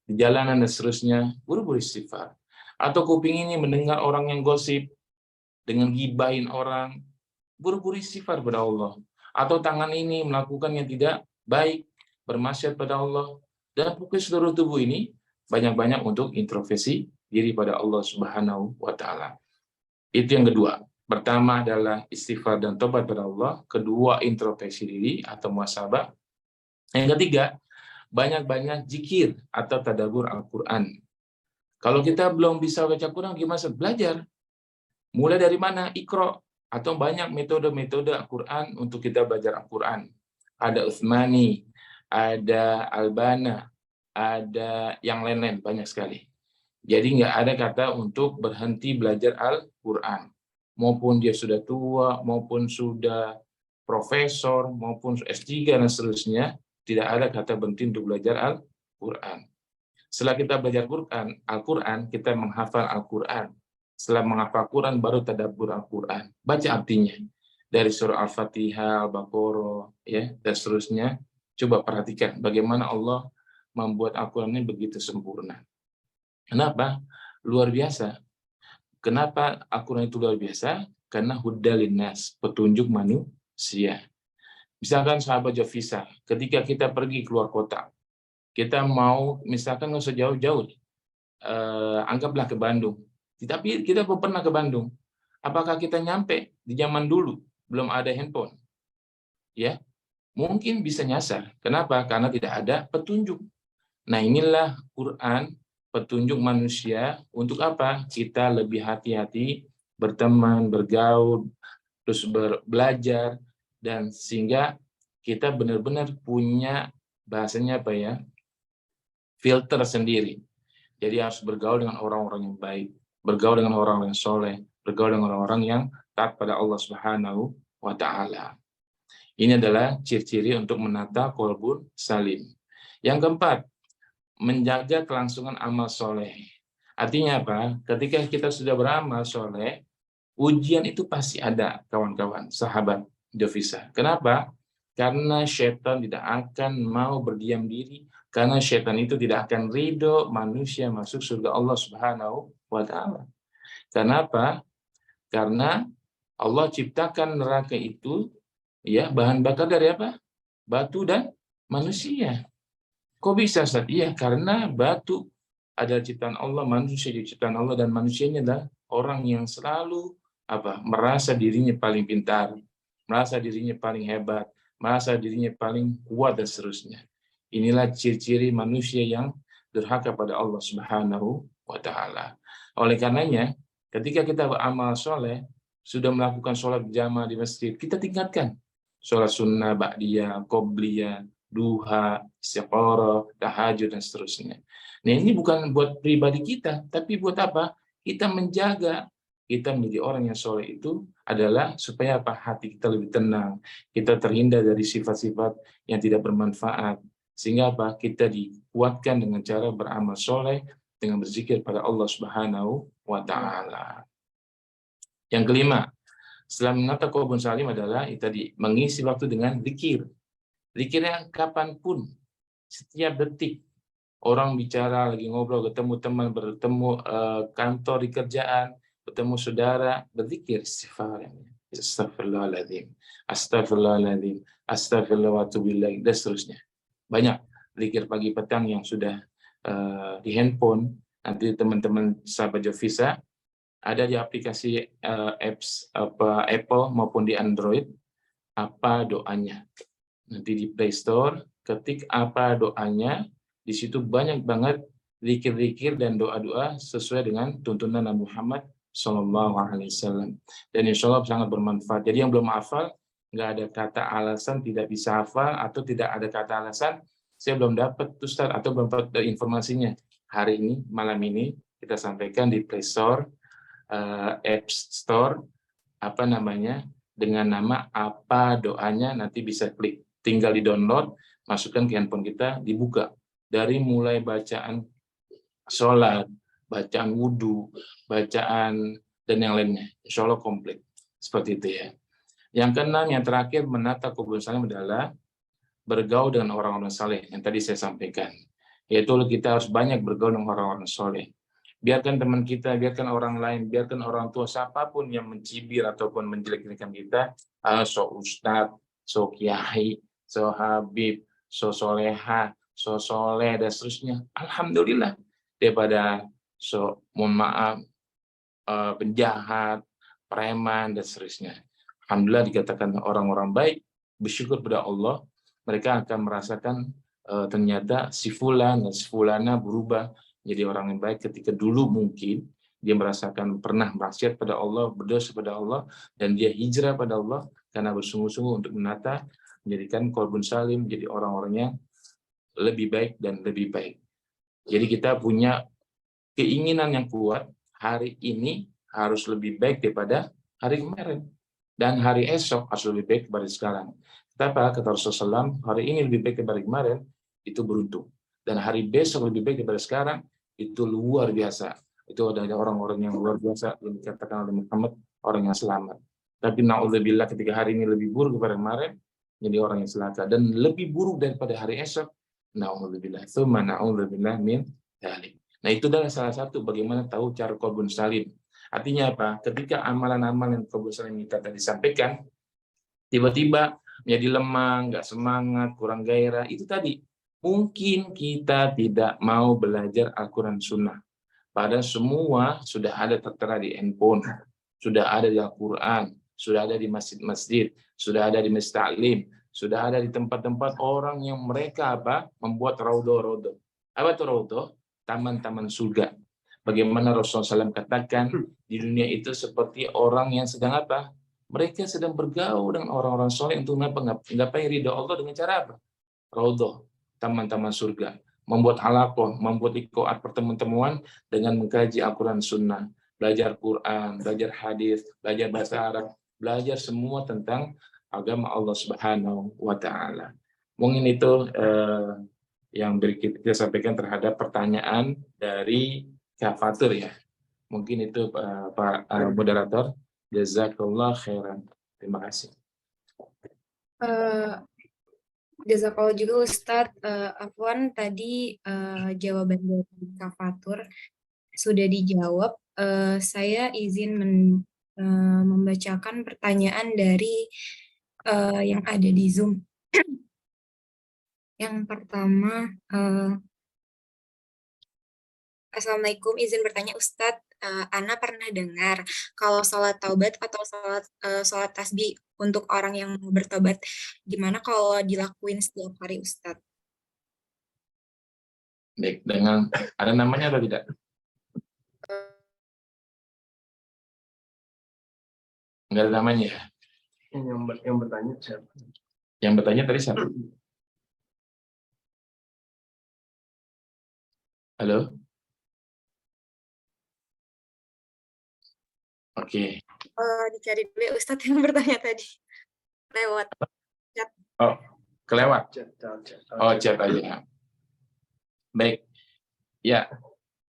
jalanan dan seterusnya, buru-buru istighfar. Atau kuping ini mendengar orang yang gosip dengan gibahin orang, buru-buru istighfar pada Allah. Atau tangan ini melakukan yang tidak baik, bermaksiat pada Allah, dan pokoknya seluruh tubuh ini banyak-banyak untuk introspeksi diri pada Allah Subhanahu wa taala. Itu yang kedua. Pertama adalah istighfar dan tobat pada Allah, kedua introspeksi diri atau muhasabah. Yang ketiga, banyak-banyak zikir atau tadabbur Al-Qur'an. Kalau kita belum bisa baca Quran, gimana? Belajar. Mulai dari mana? Iqra, atau banyak metode-metode Al-Qur'an untuk kita belajar Al-Qur'an. Ada Utsmani, ada Albana, ada yang lain-lain, banyak sekali. Jadi nggak ada kata untuk berhenti belajar Al-Quran. Maupun dia sudah tua, maupun sudah profesor, maupun S3 dan seterusnya, tidak ada kata berhenti untuk belajar Al-Quran. Setelah kita belajar Al-Quran, kita menghafal Al-Quran. Setelah menghafal Al-Quran, baru tadabbur Al-Quran. Baca artinya. Dari surah Al-Fatihah, Al-Baqarah, ya, dan seterusnya. Coba perhatikan bagaimana Allah membuat Al-Quran ini begitu sempurna. Kenapa? Luar biasa. Kenapa Al-Quran itu luar biasa? Karena hudalin nas, petunjuk manusia. Misalkan sahabat Jovisa, ketika kita pergi keluar kota, kita mau misalkan nggak usah jauh-jauh, anggaplah ke Bandung. Tapi kita belum pernah ke Bandung. Apakah kita nyampe di zaman dulu belum ada handphone? Ya, mungkin bisa nyasar. Kenapa? Karena tidak ada petunjuk. Nah, inilah Quran, petunjuk manusia untuk apa? Kita lebih hati-hati berteman, bergaul, terus belajar, dan sehingga kita benar-benar punya bahasanya apa ya? Filter sendiri. Jadi harus bergaul dengan orang-orang yang baik, bergaul dengan orang yang soleh, bergaul dengan orang-orang yang taat pada Allah Subhanahu wa Ta'ala. Ini adalah ciri-ciri untuk menata qalbun salim. Yang keempat, menjaga kelangsungan amal soleh. Artinya apa? Ketika kita sudah beramal soleh, ujian itu pasti ada, kawan-kawan, sahabat Jovisa. Kenapa? Karena syaitan tidak akan mau berdiam diri, karena syaitan itu tidak akan ridho manusia masuk surga Allah Subhanahu wa Ta'ala. Kenapa? Karena Allah ciptakan neraka itu ya bahan bakar dari apa? Batu dan manusia. Kok bisa, Ustaz? Iya, karena batu adalah ciptaan Allah, manusia juga ciptaan Allah, dan manusianya adalah orang yang selalu merasa dirinya paling pintar, merasa dirinya paling hebat, merasa dirinya paling kuat, dan seterusnya. Inilah ciri-ciri manusia yang durhaka pada Allah Subhanahu wa Ta'ala. Oleh karenanya, ketika kita beramal soleh, sudah melakukan sholat jamaah di masjid, kita tingkatkan sholat sunnah, ba'diyah, qobliyah, duha, istiqoroh, tahajud, dan seterusnya. Nah, ini bukan buat pribadi kita, tapi buat apa? Kita menjaga, kita menjadi orang yang soleh itu adalah supaya apa? Hati kita lebih tenang, kita terhindar dari sifat-sifat yang tidak bermanfaat, sehingga apa? Kita dikuatkan dengan cara beramal soleh, dengan berzikir pada Allah Subhanahu wa Ta'ala. Yang kelima, setelah menata qalbun salim adalah tadi mengisi waktu dengan zikir. Zikirnya kapanpun, setiap detik. Orang bicara, lagi ngobrol, ketemu teman, bertemu kantor di kerjaan, bertemu saudara, berzikir, istighfar. Astagfirullahaladzim, astagfirullahaladzim, astagfirullah wa atubu ilaih, dan seterusnya. Banyak zikir pagi petang yang sudah di handphone. Nanti teman-teman sahabat Jovisa ada di aplikasi apps Apple maupun di Android, apa doanya. Nanti di Play Store, ketik apa doanya, di situ banyak banget zikir-zikir dan doa-doa sesuai dengan tuntunan Nabi Muhammad SAW. Dan insya Allah sangat bermanfaat. Jadi yang belum hafal, nggak ada kata alasan tidak bisa hafal, atau tidak ada kata alasan saya belum dapat Ustaz, atau belum dapat informasinya. Hari ini, malam ini, kita sampaikan di Play Store, App Store, dengan nama apa doanya, nanti bisa klik. Tinggal di-download, masukkan ke handphone kita, dibuka. Dari mulai bacaan sholat, bacaan wudhu, bacaan, dan yang lainnya. Insya Allah komplit. Seperti itu ya. Yang keenam, yang terakhir, menata qalbun salim adalah bergaul dengan orang-orang saleh. Yang tadi saya sampaikan. Yaitu kita harus banyak bergaul dengan orang-orang saleh. Biarkan teman kita, biarkan orang lain, biarkan orang tua, siapapun yang mencibir ataupun menjelek-jelekan kita, so ustadz, so kiai, so habib, so soleha, so soleh, dan seterusnya. Alhamdulillah. Daripada so, mohon maaf, penjahat, preman, dan seterusnya. Alhamdulillah dikatakan orang-orang baik, bersyukur pada Allah, mereka akan merasakan ternyata si fulan dan si fulana berubah jadi orang yang baik ketika dulu mungkin dia merasakan pernah maksiat pada Allah, berdosa pada Allah, dan dia hijrah pada Allah karena bersungguh-sungguh untuk menata, menjadikan qalbun salim, menjadi orang-orang yang lebih baik dan lebih baik. Jadi kita punya keinginan yang kuat, hari ini harus lebih baik daripada hari kemarin. Dan hari esok harus lebih baik daripada sekarang. Kenapa? Kata Rasulullah SAW, hari ini lebih baik daripada kemarin, itu beruntung. Dan hari besok lebih baik daripada sekarang, itu luar biasa. Itu ada orang-orang yang luar biasa, yang dikatakan oleh Muhammad, orang yang selamat. Tapi na'udzubillah, ketika hari ini lebih buruk daripada kemarin, jadi orang yang celaka. Dan lebih buruk daripada hari esok, na'udzubillah. Tsumma na'udzubillah min dzalik. Nah, itu adalah salah satu bagaimana tahu cara qalbun salim. Artinya apa? Ketika amalan-amalan qalbun salim kita tadi sampaikan, tiba-tiba menjadi lemah, nggak semangat, kurang gairah. Itu tadi, mungkin kita tidak mau belajar Al-Quran Sunnah. Padahal semua sudah ada tertera di handphone, sudah ada di Al-Quran, sudah ada di masjid-masjid, sudah ada di masjid taklim, sudah ada di tempat-tempat orang yang mereka membuat raudhah-raudhah. Apa itu raudhah? Taman-taman surga. Bagaimana Rasulullah SAW katakan, di dunia itu seperti orang yang sedang apa? Mereka sedang bergaul dengan orang-orang soleh untuk menggapai ridha Allah dengan cara apa? Raudhah, taman-taman surga. Membuat halaqah, membuat iqoat pertemuan-temuan dengan mengkaji Al-Quran Sunnah, belajar Quran, belajar hadis, belajar bahasa Arab, belajar semua tentang agama Allah Subhanahu wa Ta'ala. Mungkin itu yang kita sampaikan terhadap pertanyaan dari Kak Fatur ya. Mungkin itu Pak moderator. Jazakallah khairan. Terima kasih. Jazakallah juga Ustadz. Afwan tadi jawaban dari Kak Fatur sudah dijawab. Saya izin membacakan pertanyaan dari yang ada di Zoom. Yang pertama, Assalamualaikum, izin bertanya Ustadz. Ana pernah dengar kalau sholat taubat atau sholat tasbih untuk orang yang mau bertobat, gimana kalau dilakuin setiap hari Ustadz? Baik, dengan ada namanya atau tidak? Enggak ada namanya ya? Yang bertanya siapa? Yang bertanya tadi siapa? Halo? Oke. Dicari dulu ya Ustadz yang bertanya tadi. Lewat chat. Oh, kelewat? Chat. Oh, chat aja. Baik. Ya,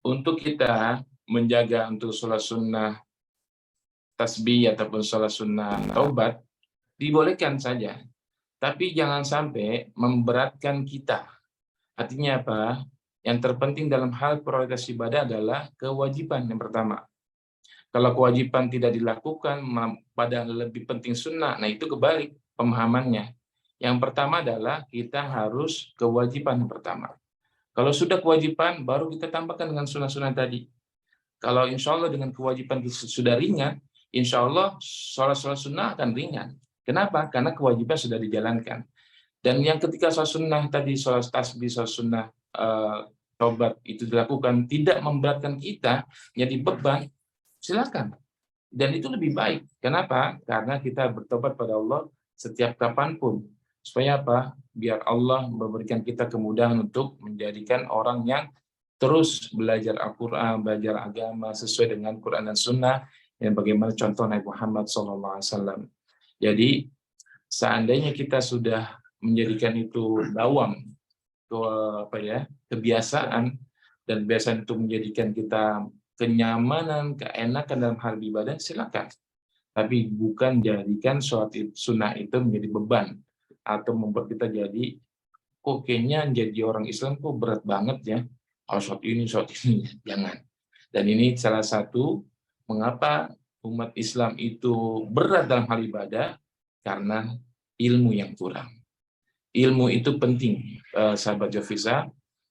untuk kita menjaga untuk sholat sunnah tasbih ataupun sholat sunnah taubat, dibolehkan saja. Tapi jangan sampai memberatkan kita. Artinya apa? Yang terpenting dalam hal prioritas ibadah adalah kewajiban yang pertama. Kalau kewajiban tidak dilakukan, padahal lebih penting sunnah, nah itu kebalik pemahamannya. Yang pertama adalah kita harus kewajiban yang pertama. Kalau sudah kewajiban, baru kita tambahkan dengan sunnah-sunnah tadi. Kalau insya Allah dengan kewajiban sudah ringan, insya Allah sholat-sholat sunnah akan ringan. Kenapa? Karena kewajiban sudah dijalankan. Dan yang ketika sholat sunnah tadi, sholat tasbih, sholat sunnah, taubat itu dilakukan, tidak memberatkan kita, jadi beban, silakan. Dan itu lebih baik. Kenapa? Karena kita bertobat pada Allah setiap kapanpun. Supaya apa? Biar Allah memberikan kita kemudahan untuk menjadikan orang yang terus belajar Al-Quran, belajar agama sesuai dengan Quran dan Sunnah, yang bagaimana contoh Nabi Muhammad SAW. Jadi, seandainya kita sudah menjadikan itu dawam, kebiasaan, dan biasaan itu menjadikan kita kenyamanan, keenakan dalam hal ibadah, silakan. Tapi bukan jadikan sholat sunnah itu menjadi beban atau membuat kita jadi, kok kayaknya jadi orang Islam kok berat banget ya, sholat ini, jangan. Dan ini salah satu mengapa umat Islam itu berat dalam hal ibadah, karena ilmu yang kurang. Ilmu itu penting, sahabat Jovisa.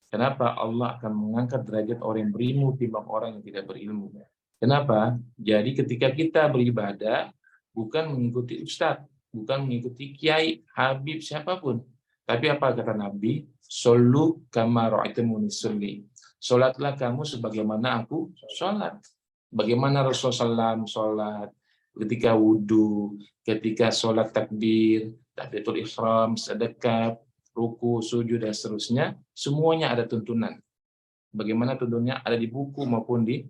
Kenapa Allah akan mengangkat derajat orang yang berilmu timbang orang yang tidak berilmu? Kenapa? Jadi ketika kita beribadah, bukan mengikuti ustadz, bukan mengikuti kiai, habib, siapapun. Tapi apa kata Nabi? Solu kama ra'aitumuni sholli. Sholatlah kamu sebagaimana aku sholat. Bagaimana Rasulullah SAW sholat, ketika wudhu, ketika sholat takbir, takbiratul ihram, sedekah, ruku, sujud, dan seterusnya, semuanya ada tuntunan. Bagaimana tuntunannya ada di buku maupun di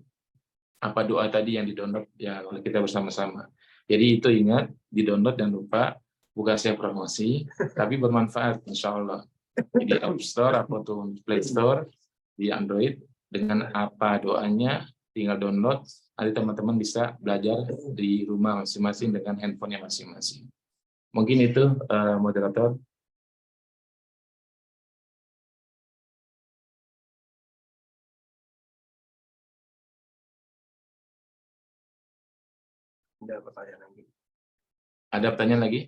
doa tadi yang di-download ya oleh kita bersama-sama. Jadi itu ingat, di-download dan lupa, bukan saya promosi, tapi bermanfaat insya Allah. Di App Store ataupun Play Store di Android, dengan apa doanya, tinggal download, nanti teman-teman bisa belajar di rumah masing-masing dengan handphonenya masing-masing. Mungkin itu moderator. Ada pertanyaan lagi? Ada pertanyaan lagi?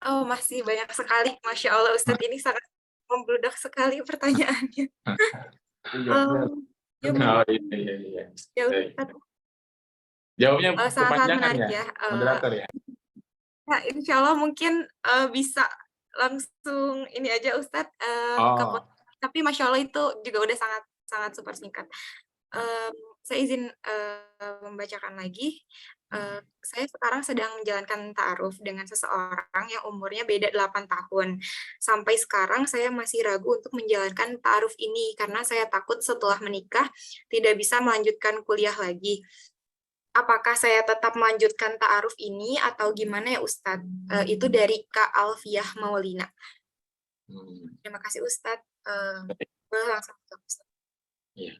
Oh, masih banyak sekali. Masya Allah, Ustadz ini sangat membludak sekali pertanyaannya. Jawabnya Ya, Oh, iya, iya. ya Baik. Ustadz, Jawabnya sangat-sangat kepanjangan menarik ya, ya. moderator ya. Nah, insya Allah mungkin bisa langsung ini aja Ustadz Oh, tapi Masya Allah itu juga udah sangat sangat super singkat. Saya izin membacakan lagi. Saya sekarang sedang menjalankan ta'aruf dengan seseorang yang umurnya beda 8 tahun. Sampai sekarang saya masih ragu untuk menjalankan ta'aruf ini karena saya takut setelah menikah tidak bisa melanjutkan kuliah lagi. Apakah saya tetap melanjutkan ta'aruf ini atau gimana ya Ustadz? Itu dari Kak Alfiah Maulina. Terima kasih Ustadz. Boleh langsung ke Ustadz. iya.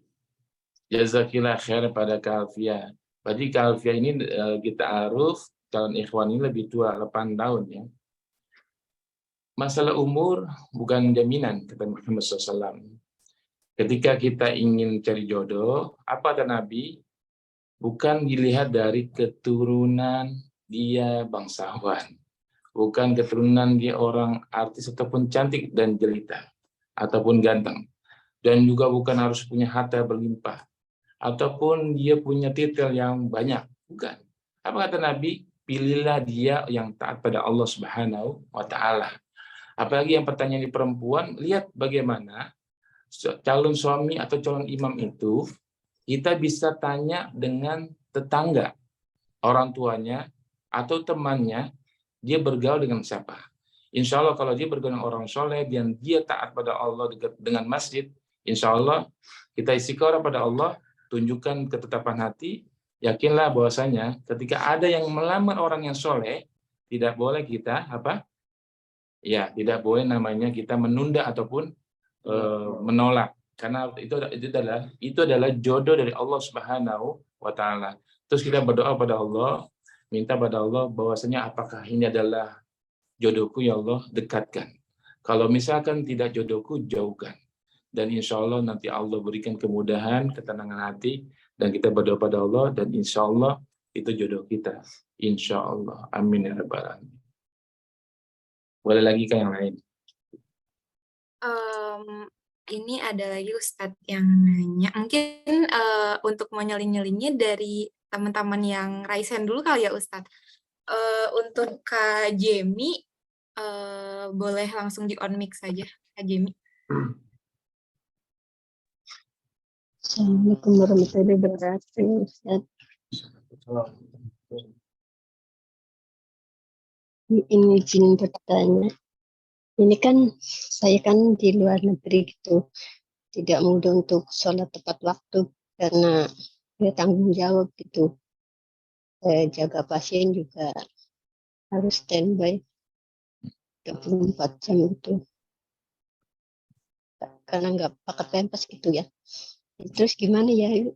Jazakillah khair pada Kak Alfia. Berarti Kak Alfia ini kita aruf, calon ikhwan ini lebih tua, 8 tahun ya. Masalah umur bukan jaminan, kata Muhammad SAW. Ketika kita ingin cari jodoh, apa kata Nabi? Bukan dilihat dari keturunan dia bangsawan. Bukan keturunan dia orang artis ataupun cantik dan jelita. Ataupun ganteng. Dan juga bukan harus punya harta berlimpah. Ataupun dia punya titel yang banyak, bukan. Apa kata Nabi? Pilihlah dia yang taat pada Allah Subhanahu wa taala. Apalagi yang pertanyaan di perempuan, lihat bagaimana calon suami atau calon imam itu kita bisa tanya dengan tetangga, orang tuanya atau temannya, dia bergaul dengan siapa. Insya Allah kalau dia bergaul dengan orang soleh dan dia taat pada Allah dengan masjid, insya Allah kita istiqomah pada Allah, tunjukkan ketetapan hati, yakinlah bahwasanya ketika ada yang melamar orang yang soleh, tidak boleh kita ya tidak boleh namanya kita menunda ataupun menolak, karena itu adalah jodoh dari Allah Subhanahu wa taala. Terus kita berdoa pada Allah, minta pada Allah bahwasanya apakah ini adalah jodohku ya Allah, dekatkan. Kalau misalkan tidak jodohku, jauhkan. Dan insya Allah nanti Allah berikan kemudahan, ketenangan hati, dan kita berdoa pada Allah, dan insya Allah itu jodoh kita. Insya Allah. Amin ya rabbal alamin. Boleh lagi kan yang lain? Ini ada lagi Ustadz yang nanya. Mungkin untuk mau nyelin-nyelinnya dari teman-teman yang raisen dulu kali ya Ustadz. Untuk Kak Jemi, boleh langsung di on mic saja, Kak Jemi. Assalamualaikum warahmatullahi wabarakatuh, Ustaz. Ini izin bertanya. Ini kan saya kan di luar negeri gitu, tidak mudah untuk sholat tepat waktu karena ada tanggung jawab gitu. Jaga pasien juga harus standby 24 jam gitu. Karena nggak pakai pempes gitu ya. Terus gimana ya?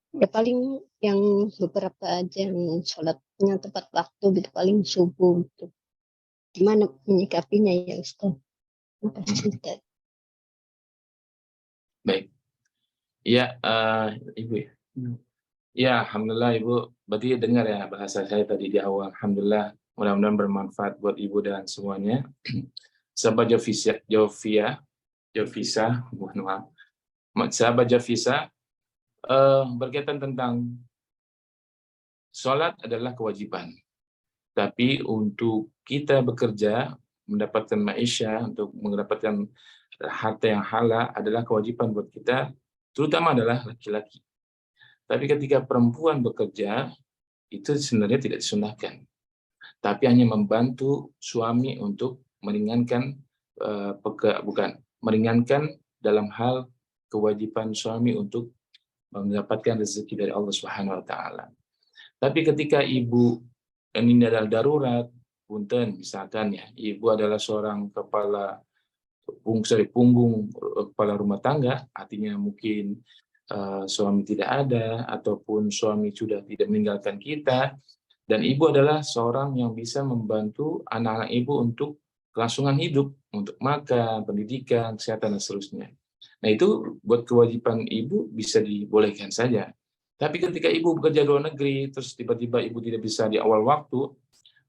Ya paling yang beberapa aja yang sholatnya tepat waktu gitu, paling subuh gitu. Gimana menyikapinya ya Ustaz? Terima kasih Ustaz. Baik. Ya, Ibu ya. Ya, alhamdulillah Ibu. Berarti dengar ya bahasa saya tadi di awal. Alhamdulillah, mudah-mudahan bermanfaat buat Ibu dan semuanya. Sahabat Jovisa, mohon maaf. Sahabat Jovisa, berkaitan tentang sholat adalah kewajiban. Tapi untuk kita bekerja, mendapatkan maisha, untuk mendapatkan harta yang halal adalah kewajiban buat kita, terutama adalah laki-laki. Tapi ketika perempuan bekerja, itu sebenarnya tidak disunahkan. Tapi hanya membantu suami untuk meringankan, meringankan dalam hal kewajiban suami untuk mendapatkan rezeki dari Allah Subhanahu wa taala. Tapi ketika ibu ini adalah darurat, punten misalkan ya, ibu adalah seorang kepala rumah tangga, artinya mungkin suami tidak ada ataupun suami sudah tidak meninggalkan kita, dan ibu adalah seorang yang bisa membantu anak-anak ibu untuk kelangsungan hidup, untuk makan, pendidikan, kesehatan, dan seterusnya. Nah itu buat kewajiban ibu bisa dibolehkan saja. Tapi ketika ibu bekerja di luar negeri, terus tiba-tiba ibu tidak bisa di awal waktu,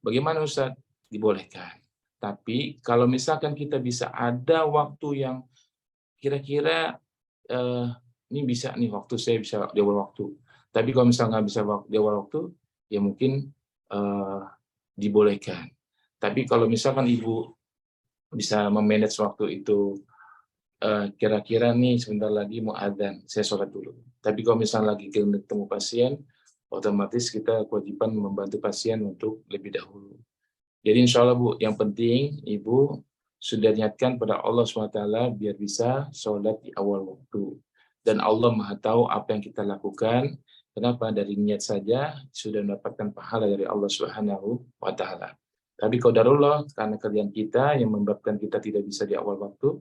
Bagaimana Ustaz? Dibolehkan. Tapi kalau misalkan kita bisa ada waktu yang kira-kira ini bisa nih waktu saya bisa di awal waktu. Tapi kalau misalnya nggak bisa di awal waktu, ya mungkin dibolehkan. Tapi kalau misalkan Ibu bisa memanage waktu itu, kira-kira nih sebentar lagi mau adzan, saya sholat dulu. Tapi kalau misalnya lagi ketemu pasien, otomatis kita kewajiban membantu pasien untuk lebih dahulu. Jadi insya Allah Bu, yang penting Ibu sudah niatkan pada Allah SWT biar bisa sholat di awal waktu. Dan Allah Maha tahu apa yang kita lakukan. Kenapa? Dari niat saja sudah mendapatkan pahala dari Allah SWT. Tapi qadarullah karena kerjaan kita yang menyebabkan kita tidak bisa di awal waktu,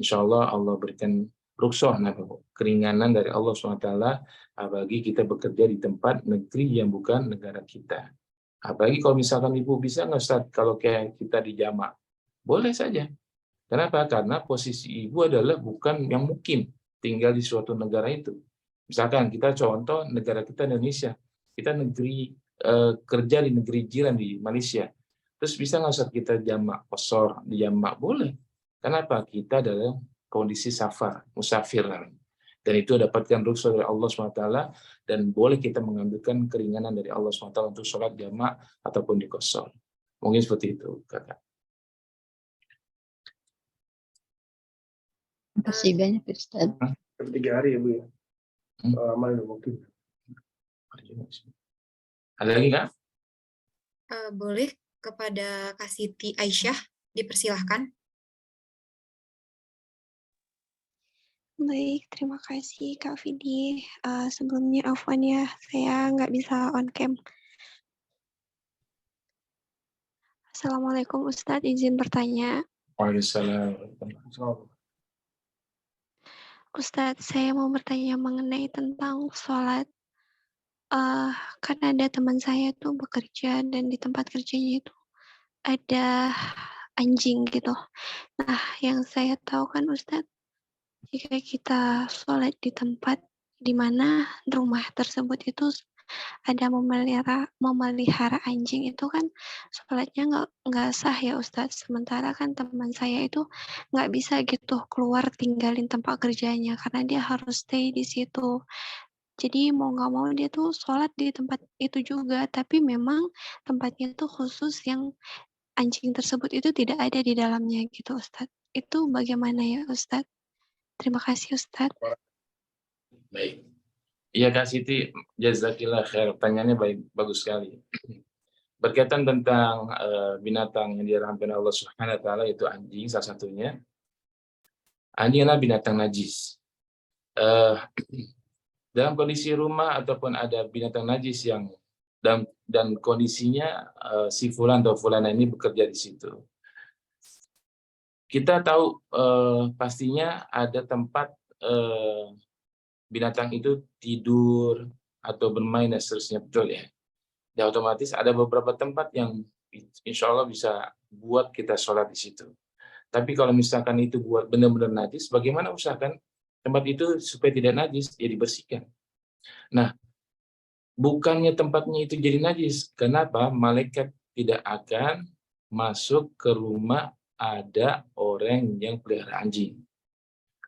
insya Allah Allah berikan rukhsah, keringanan dari Allah SWT bagi kita bekerja di tempat negeri yang bukan negara kita. Apalagi kalau misalkan Ibu bisa nggak Ustaz, kalau kayak kita di jamak, boleh saja. Kenapa? Karena posisi Ibu adalah bukan yang mungkin tinggal di suatu negara itu. Misalkan kita contoh negara kita Indonesia, kita negeri kerja di negeri jiran di Malaysia. Terus bisa nggak Ustaz kita jamak qashar di jamak? Boleh. Kenapa? Kita adalah kondisi safar, musafir. Dan itu dapatkan rukhsah dari Allah SWT, dan boleh kita mengambilkan keringanan dari Allah SWT untuk sholat jamak ataupun di qashar. Mungkin seperti itu, Kakak. Terima kasih banyak Ustaz. 3 hari ya Bu ya. Amal mungkin. Ada lagi Kak? Boleh kepada Kak Siti Aisyah, dipersilahkan. Baik, terima kasih Kak Vidi. Sebelumnya afwan ya, saya nggak bisa on cam. Assalamualaikum Ustadz, izin bertanya. Waalaikumsalam. Ustadz, saya mau bertanya mengenai tentang sholat. Kan ada teman saya tuh bekerja dan di tempat kerjanya itu ada anjing gitu. Nah, yang saya tahu kan Ustadz, jika kita sholat di tempat di mana rumah tersebut itu ada memelihara anjing, itu kan sholatnya nggak sah ya Ustadz. Sementara kan teman saya itu nggak bisa gitu keluar tinggalin tempat kerjanya karena dia harus stay di situ. Jadi mau nggak mau dia tuh sholat di tempat itu juga, tapi memang tempatnya tuh khusus yang anjing tersebut itu tidak ada di dalamnya gitu Ustadz. Itu bagaimana ya Ustadz? Terima kasih Ustadz. Baik. Iya Kak Siti, jazakillah khair. Pertanyaannya bagus sekali. Berkaitan tentang binatang yang diharamkan Allah Subhanahu wa taala, itu anjing salah satunya. Anjing adalah binatang najis. Dalam kondisi rumah ataupun ada binatang najis yang dan kondisinya si fulan atau fulana ini bekerja di situ. Kita tahu pastinya ada tempat binatang itu tidur atau bermain dan seterusnya, betul ya. Dan otomatis ada beberapa tempat yang insya Allah bisa buat kita sholat di situ. Tapi kalau misalkan itu buat benar-benar najis, bagaimana usahakan tempat itu supaya tidak najis, ya dibersihkan. Nah, bukannya tempatnya itu jadi najis. Kenapa? Malaikat tidak akan masuk ke rumah ada orang yang pelihara anjing.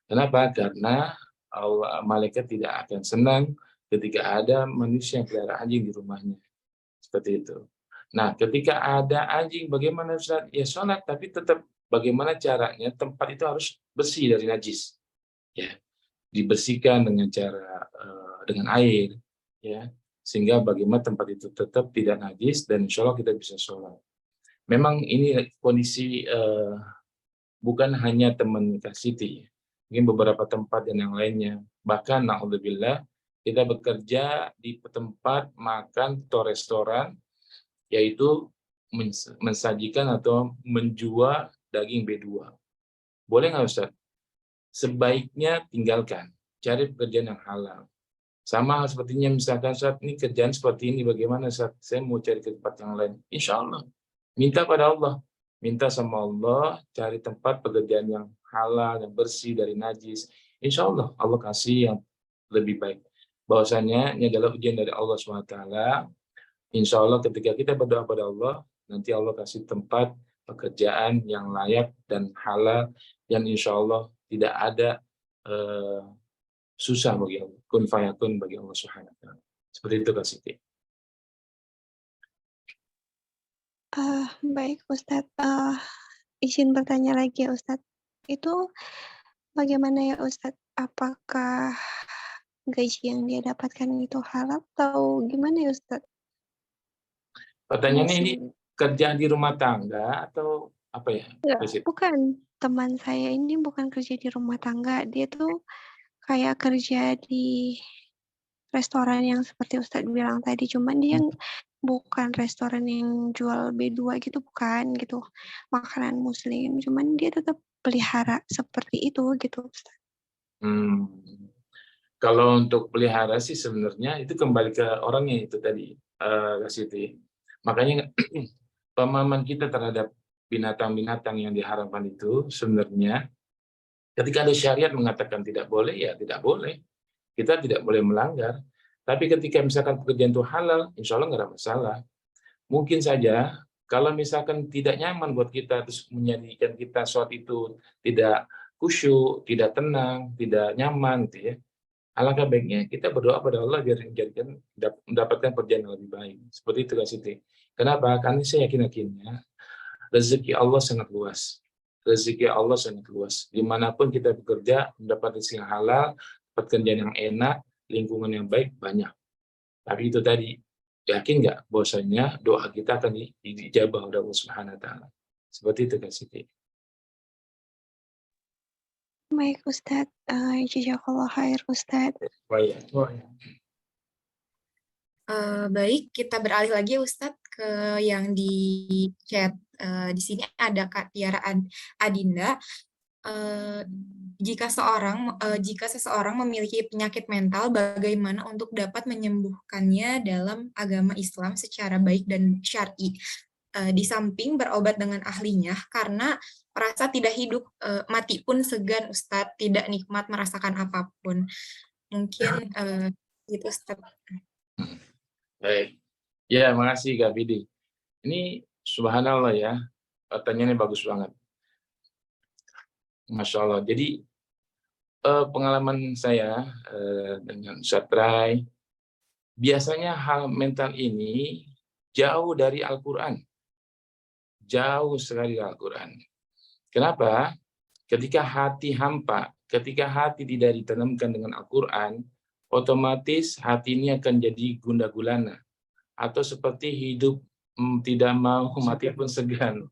Kenapa? Karena malaikat tidak akan senang ketika ada manusia yang pelihara anjing di rumahnya. Seperti itu. Nah, ketika ada anjing, bagaimana Ustaz? Ya sholat, tapi tetap bagaimana caranya tempat itu harus bersih dari najis. Ya, dibersihkan dengan cara dengan air, ya, sehingga bagaimana tempat itu tetap tidak najis dan insya Allah kita bisa sholat. Memang ini kondisi bukan hanya teman Kak Siti, mungkin beberapa tempat dan yang lainnya. Bahkan na'udzubillah, kita bekerja di tempat makan atau restoran, yaitu mensajikan atau menjual daging B2. Boleh nggak Ustaz? Sebaiknya tinggalkan, cari pekerjaan yang halal. Sama sepertinya misalkan Ustaz, ini kerjaan seperti ini, bagaimana Ustaz? Saya mau cari ke tempat yang lain. Insya Allah, minta pada Allah. Minta sama Allah, cari tempat pekerjaan yang halal, yang bersih dari najis. Insya Allah, Allah kasih yang lebih baik. Bahwasanya ini adalah ujian dari Allah SWT. Insya Allah ketika kita berdoa pada Allah, nanti Allah kasih tempat pekerjaan yang layak dan halal, dan insya Allah tidak ada susah bagi Allah, kun fayakun bagi Allah Subhanahu wa ta'ala. Seperti itu Kak Siti. Baik Ustadz, izin bertanya lagi ya Ustadz. Itu bagaimana ya Ustadz? Apakah gaji yang dia dapatkan itu halal atau gimana ya Ustadz? Pertanyaannya ini Masih kerja di rumah tangga atau apa ya? Kak Siti? bukan, teman saya ini bukan kerja di rumah tangga, dia tuh kayak kerja di restoran yang seperti Ustadz bilang tadi, cuman dia bukan restoran yang jual B2 gitu, bukan gitu, makanan muslim, cuman dia tetap pelihara seperti itu gitu Ustadz. Kalau untuk pelihara sih sebenarnya itu kembali ke orangnya itu tadi, Kak Siti. Makanya pemahaman kita terhadap binatang-binatang yang diharamkan itu sebenarnya ketika ada syariat mengatakan tidak boleh, ya tidak boleh. Kita tidak boleh melanggar. Tapi ketika misalkan pekerjaan itu halal, insya Allah nggak ada masalah. Mungkin saja kalau misalkan tidak nyaman buat kita, terus menjadikan kita saat itu tidak khusyuk, tidak tenang, tidak nyaman, gitu ya. Alangkah baiknya kita berdoa pada Allah biar mendapatkan pekerjaan yang lebih baik. Seperti itu Kak Siti. Kenapa? Karena saya yakin-yakinnya rezeki Allah sangat luas. Rezeki Allah sangat luas. Dimanapun kita bekerja, mendapat rezeki yang halal, pekerjaan yang enak, lingkungan yang baik, banyak. Tapi itu tadi, yakin nggak bahwasanya doa kita akan dijabah oleh Allah Subhanahu wa ta'ala. Seperti itu Kak Siti. Baik Ustadz, jazakallah khair Ustadz. Baik. Baik, kita beralih lagi Ustadz ke yang di chat. Di sini ada Kak Tiara Adinda. Jika seseorang memiliki penyakit mental, bagaimana untuk dapat menyembuhkannya dalam agama Islam secara baik dan syar'i? Di samping berobat dengan ahlinya, karena merasa tidak hidup, mati pun segan Ustadz, tidak nikmat merasakan apapun. Mungkin gitu Ustadz. Baik. Ya, makasih Kak Bidi. Ini subhanallah ya, pertanyaannya bagus banget. Masya Allah. Jadi pengalaman saya dengan Ustadz Rai, biasanya hal mental ini jauh dari Al-Quran. Jauh sekali dari Al-Quran. Kenapa? Ketika hati hampa, ketika hati tidak ditanamkan dengan Al-Quran, otomatis hati ini akan jadi gundah gulana. Atau seperti hidup tidak mau, mati pun segan.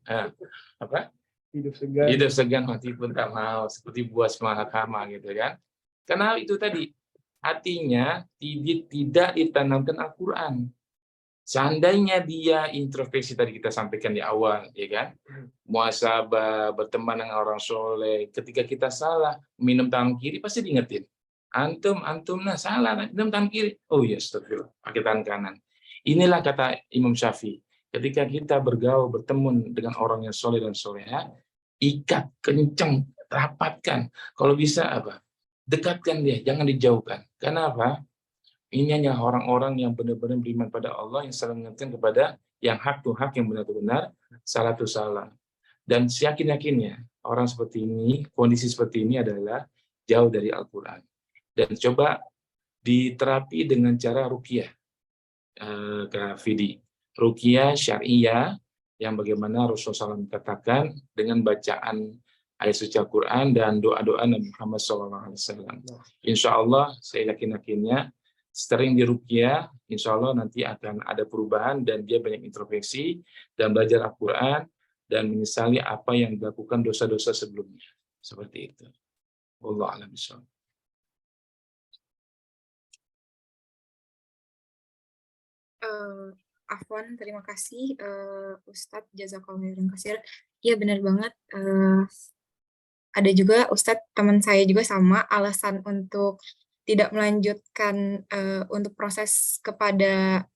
Apa? Hidup segan, mati pun tak mau. Seperti buah semalakama gitu kan. Karena itu tadi, hatinya tidak ditanamkan Al-Quran. Seandainya dia introspeksi tadi kita sampaikan di awal, ya kan? Muhasabah, berteman dengan orang soleh. Ketika kita salah, minum tangan kiri pasti diingetin. Antum nah salah, minum tangan kiri. Oh ya, astagfirullah, pakai tangan kanan. Inilah kata Imam Syafi'i. Ketika kita bergaul, bertemu dengan orang yang soleh dan soleha, ikat, kencang, rapatkan. Kalau bisa apa? Dekatkan dia, jangan dijauhkan. Kenapa? Ini hanya orang-orang yang benar-benar beriman pada Allah, yang saling mengingatkan kepada yang hak itu hak, yang benar itu benar, salah itu salah. Dan yakin-yakinnya orang seperti ini, kondisi seperti ini adalah jauh dari Al-Quran. Dan coba diterapi dengan cara ruqyah, Kak Fidi. Ruqyah syariah yang bagaimana Rasulullah SAW katakan dengan bacaan ayat suci Al-Quran dan doa-doa Nabi Muhammad SAW. Insya Allah, saya yakin-yakinnya sering diruqyah, insya Allah nanti akan ada perubahan dan dia banyak introspeksi dan belajar Al-Quran dan menyesali apa yang dilakukan dosa-dosa sebelumnya. Seperti itu. Wallahu a'lam bishawab. Afwan, terima kasih Ustadz Jazakallahu khairan katsir. Iya benar banget. Ada juga Ustadz, teman saya juga sama, alasan untuk tidak melanjutkan untuk proses kepada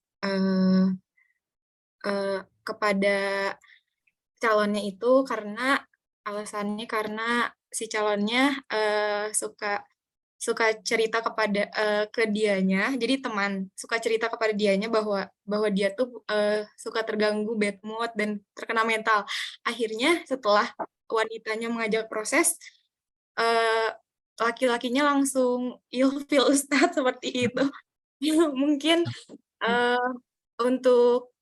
calonnya itu karena alasannya karena si calonnya suka suka cerita kepada ke dianya, jadi teman suka cerita kepada dianya bahwa dia tuh suka terganggu bad mood dan terkena mental. Akhirnya setelah wanitanya mengajak proses, laki-lakinya langsung ilfil Ustadz seperti itu. Mungkin untuk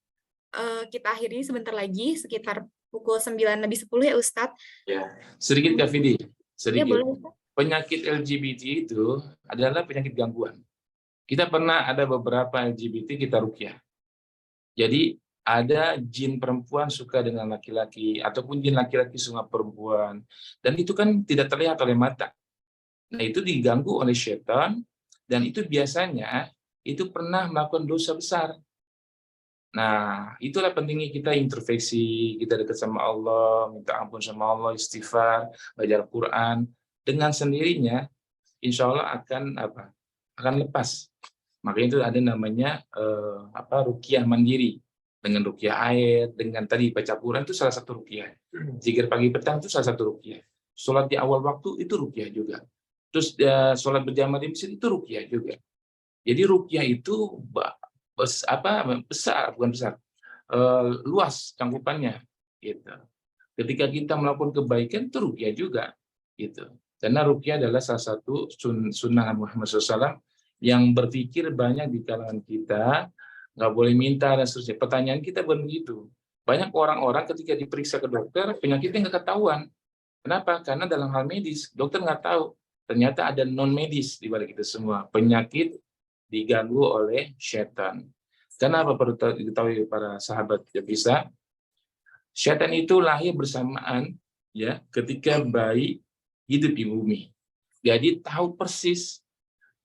kita akhiri sebentar lagi sekitar pukul 9:10 ya Ustadz. Ya, sedikit Kak Vidi, Ya sedikit. boleh Ustadz. Penyakit LGBT itu adalah penyakit gangguan. Kita pernah ada beberapa LGBT kita ruqyah. Jadi ada jin perempuan suka dengan laki-laki, ataupun jin laki-laki suka perempuan. Dan itu kan tidak terlihat oleh mata. Nah itu diganggu oleh setan, dan itu biasanya itu pernah melakukan dosa besar. Nah, itulah pentingnya kita introspeksi, kita dekat sama Allah, minta ampun sama Allah, istighfar, baca Al-Quran. Dengan sendirinya, insya Allah akan lepas. Makanya itu ada namanya ruqyah mandiri, dengan ruqyah air, dengan tadi baca Quran itu salah satu ruqyah. Zikir pagi petang itu salah satu ruqyah. Sholat di awal waktu itu ruqyah juga. Terus sholat berjamaah di masjid itu ruqyah juga. Jadi ruqyah itu luas cangkupannya. Gitu. Ketika kita melakukan kebaikan itu ruqyah juga. Gitu. Karena ruqyah adalah salah satu sunnah Muhammad SAW yang berpikir banyak di kalangan kita, nggak boleh minta dan seterusnya. Pertanyaan kita begitu. Banyak orang-orang ketika diperiksa ke dokter, penyakitnya nggak ketahuan. Kenapa? Karena dalam hal medis, dokter nggak tahu. Ternyata ada non-medis di balik itu semua. Penyakit diganggu oleh setan. Kenapa perlu diketahui para sahabat ya bisa? Setan itu lahir bersamaan ya ketika bayi hidup di bumi. Jadi tahu persis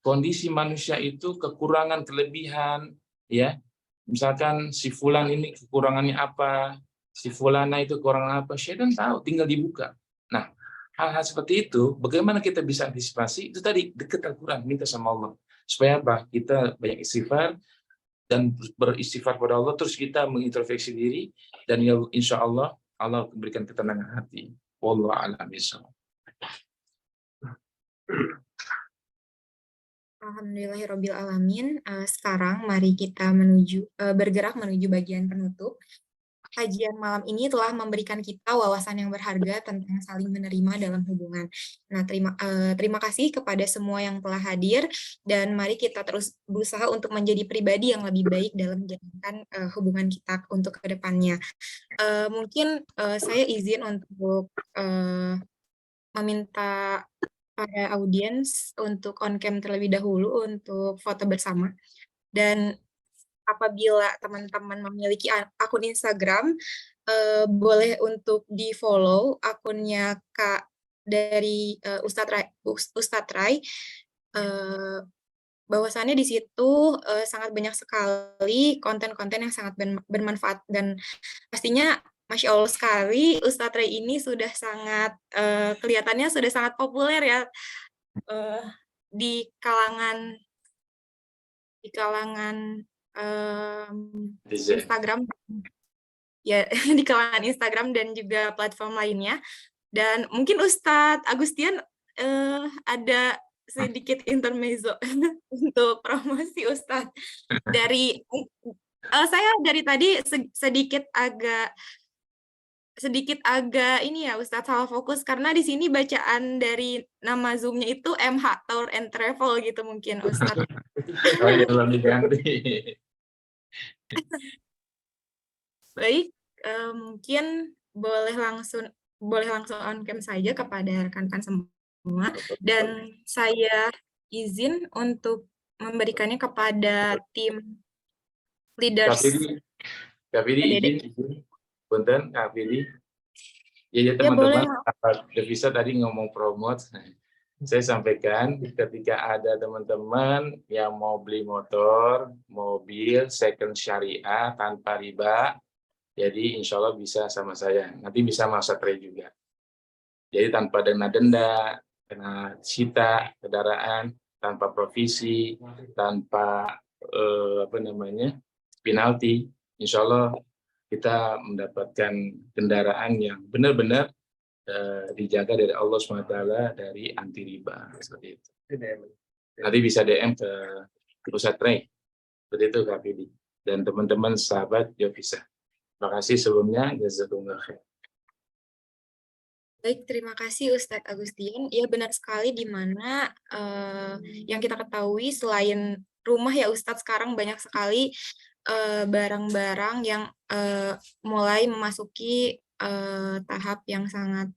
kondisi manusia itu kekurangan kelebihan ya. Misalkan si fulan ini kekurangannya apa, si fulana itu kekurangan apa, setan tahu, tinggal dibuka. Nah, hal-hal seperti itu bagaimana kita bisa antisipasi? Itu tadi dekat Al-Qur'an, minta sama Allah. Supaya apa? Kita banyak istighfar dan beristighfar pada Allah, terus kita mengintrospeksi diri, dan insya Allah Allah memberikan ketenangan hati. Wallahu a'lam bishawab. Alhamdulillahirabbil alamin. Sekarang mari kita bergerak menuju bagian penutup. Kajian malam ini telah memberikan kita wawasan yang berharga tentang saling menerima dalam hubungan. Nah, terima kasih kepada semua yang telah hadir, dan mari kita terus berusaha untuk menjadi pribadi yang lebih baik dalam menjalankan hubungan kita untuk ke depannya. Mungkin saya izin untuk meminta para audiens untuk on cam terlebih dahulu untuk foto bersama. Dan apabila teman-teman memiliki akun Instagram, boleh untuk di-follow akunnya Kak dari Ustadz Rai. Bahwasannya di situ sangat banyak sekali konten-konten yang sangat bermanfaat, dan pastinya Masya Allah sekali, Ustadz Rai ini sudah sangat, kelihatannya sudah sangat populer ya di kalangan Instagram, ya di kalangan Instagram dan juga platform lainnya. Dan mungkin Ustadz Agustian ada sedikit intermezzo untuk promosi Ustadz. Saya dari tadi sedikit agak ini ya Ustadz salah fokus, karena di sini bacaan dari nama Zoom-nya itu MH Tour and Travel gitu mungkin Ustadz. Oh ya, belum diganti. Baik, mungkin boleh langsung on cam saja kepada rekan-rekan semua, dan saya izin untuk memberikannya kepada tim leaders. Kak Fidi izin. Punten, Kak Fidi. Ya teman-teman, Devisa tadi ngomong promote. Saya sampaikan ketika ada teman-teman yang mau beli motor, mobil, second syariah tanpa riba, jadi insya Allah bisa sama saya. Nanti bisa masa trade juga. Jadi tanpa denda, kena sita kendaraan, tanpa provisi, tanpa penalti, insya Allah kita mendapatkan kendaraan yang benar-benar dijaga dari Allah SWT dari anti riba seperti itu. Nanti bisa DM ke Ustadz Ray seperti itu Kak Fidi dan teman-teman sahabat Jovisa. Terima kasih sebelumnya, jazakumullah khair. Baik, terima kasih Ustadz Agustian. Ya benar sekali di mana yang kita ketahui selain rumah ya Ustadz sekarang banyak sekali barang-barang yang mulai memasuki tahap yang sangat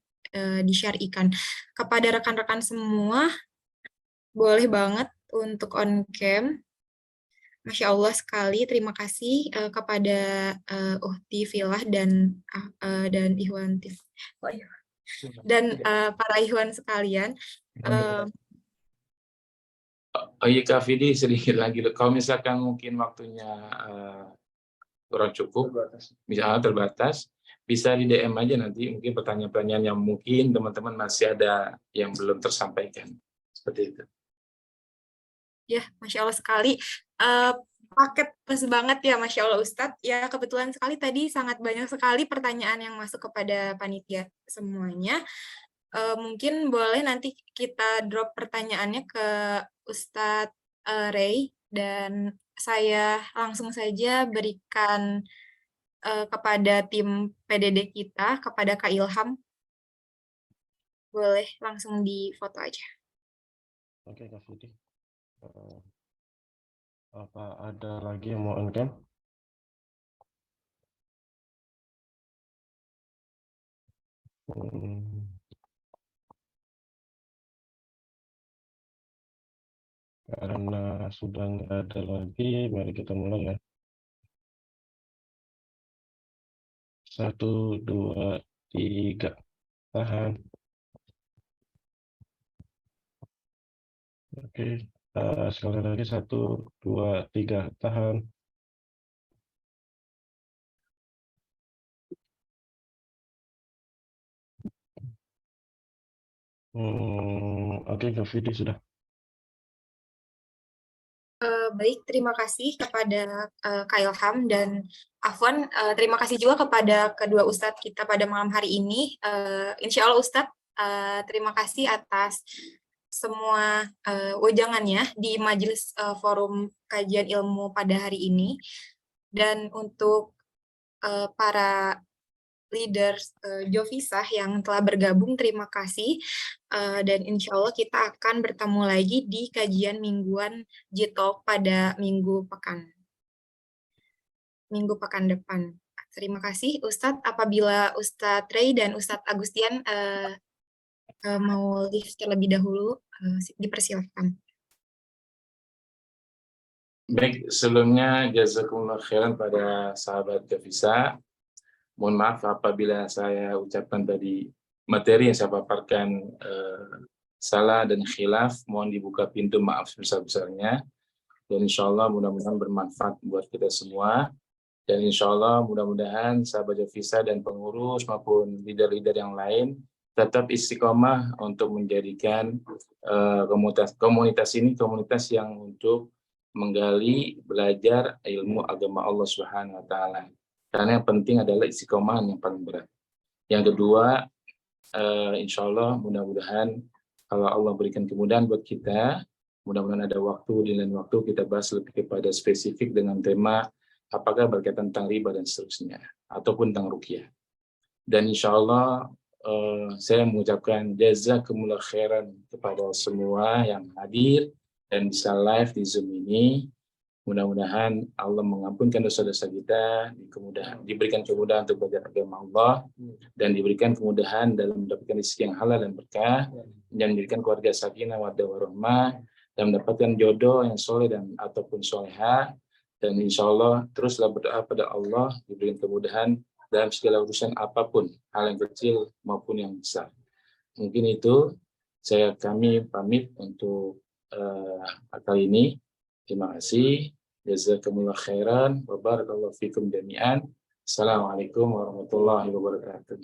disyarikan. Kepada rekan-rekan semua, boleh banget untuk on cam. Masya Allah sekali, terima kasih kepada Uhti Filah dan Ikhwan dan para Ikhwan sekalian. Oh iya Kak Fidi, sedikit lagi. Kalau misalkan mungkin waktunya kurang cukup, misalnya terbatas, bisa di DM aja nanti mungkin pertanyaan-pertanyaan yang mungkin teman-teman masih ada yang belum tersampaikan. Seperti itu. Ya, Masya Allah sekali. Paket plus banget ya, Masya Allah Ustadz. Ya, kebetulan sekali tadi sangat banyak sekali pertanyaan yang masuk kepada panitia semuanya. Mungkin boleh nanti kita drop pertanyaannya ke Ustadz Ray, dan saya langsung saja berikan kepada tim PDD kita, kepada Kak Ilham. Boleh langsung di foto aja. Oke, Kak Fudi. Apa ada lagi yang mau on-cam? Karena sudah nggak ada lagi, mari kita mulai ya. 1, 2, 3. Tahan. Oke, sekali lagi 1, 2, 3. Tahan. Oke, Kak Fidi sudah. Baik, terima kasih kepada Kak Ilham dan Afwan. Terima kasih juga kepada kedua Ustadz kita pada malam hari ini. Insya Allah Ustadz, terima kasih atas semua wejangannya di majelis forum kajian ilmu pada hari ini. Dan untuk para leaders Jovisa yang telah bergabung, terima kasih. Dan insya Allah kita akan bertemu lagi di kajian mingguan J-Talk pada minggu pekan depan. Terima kasih Ustadz. Apabila Ustadz Ray dan Ustadz Agustian mau live terlebih dahulu, dipersilakan. Baik, sebelumnya jazakumullah khairan pada sahabat Jovisa. Mohon maaf apabila saya ucapkan tadi materi yang saya paparkan salah dan khilaf, mohon dibuka pintu maaf sebesar-besarnya. Dan insya Allah mudah-mudahan bermanfaat buat kita semua. Dan insya Allah mudah-mudahan sahabat Jovisa dan pengurus maupun leader-leader yang lain tetap istiqomah untuk menjadikan komunitas ini komunitas yang untuk menggali, belajar ilmu agama Allah Subhanahu wa Ta'ala. Karena yang penting adalah istiqomah yang paling berat. Yang kedua, insya Allah mudah-mudahan kalau Allah berikan kemudahan buat kita, mudah-mudahan ada waktu di lain waktu kita bahas lebih kepada spesifik dengan tema apakah berkaitan tentang riba dan seterusnya, ataupun tentang ruqyah. Dan insya Allah saya mengucapkan jazakumullah khairan kepada semua yang hadir dan bisa live di Zoom ini. Mudah-mudahan Allah mengampunkan dosa-dosa kita, diberikan kemudahan untuk belajar agama Allah, dan diberikan kemudahan dalam mendapatkan rezeki yang halal dan berkah, dan menjadikan keluarga sakinah mawaddah warahmah, dan mendapatkan jodoh yang soleh dan ataupun soleha. Dan insya Allah teruslah berdoa pada Allah, diberikan kemudahan dalam segala urusan apapun, hal yang kecil maupun yang besar. Mungkin itu kami pamit untuk kali ini. Terima kasih. Jazakumullah khairan wa barakallahu fikum jami'an. Assalamualaikum warahmatullahi wabarakatuh.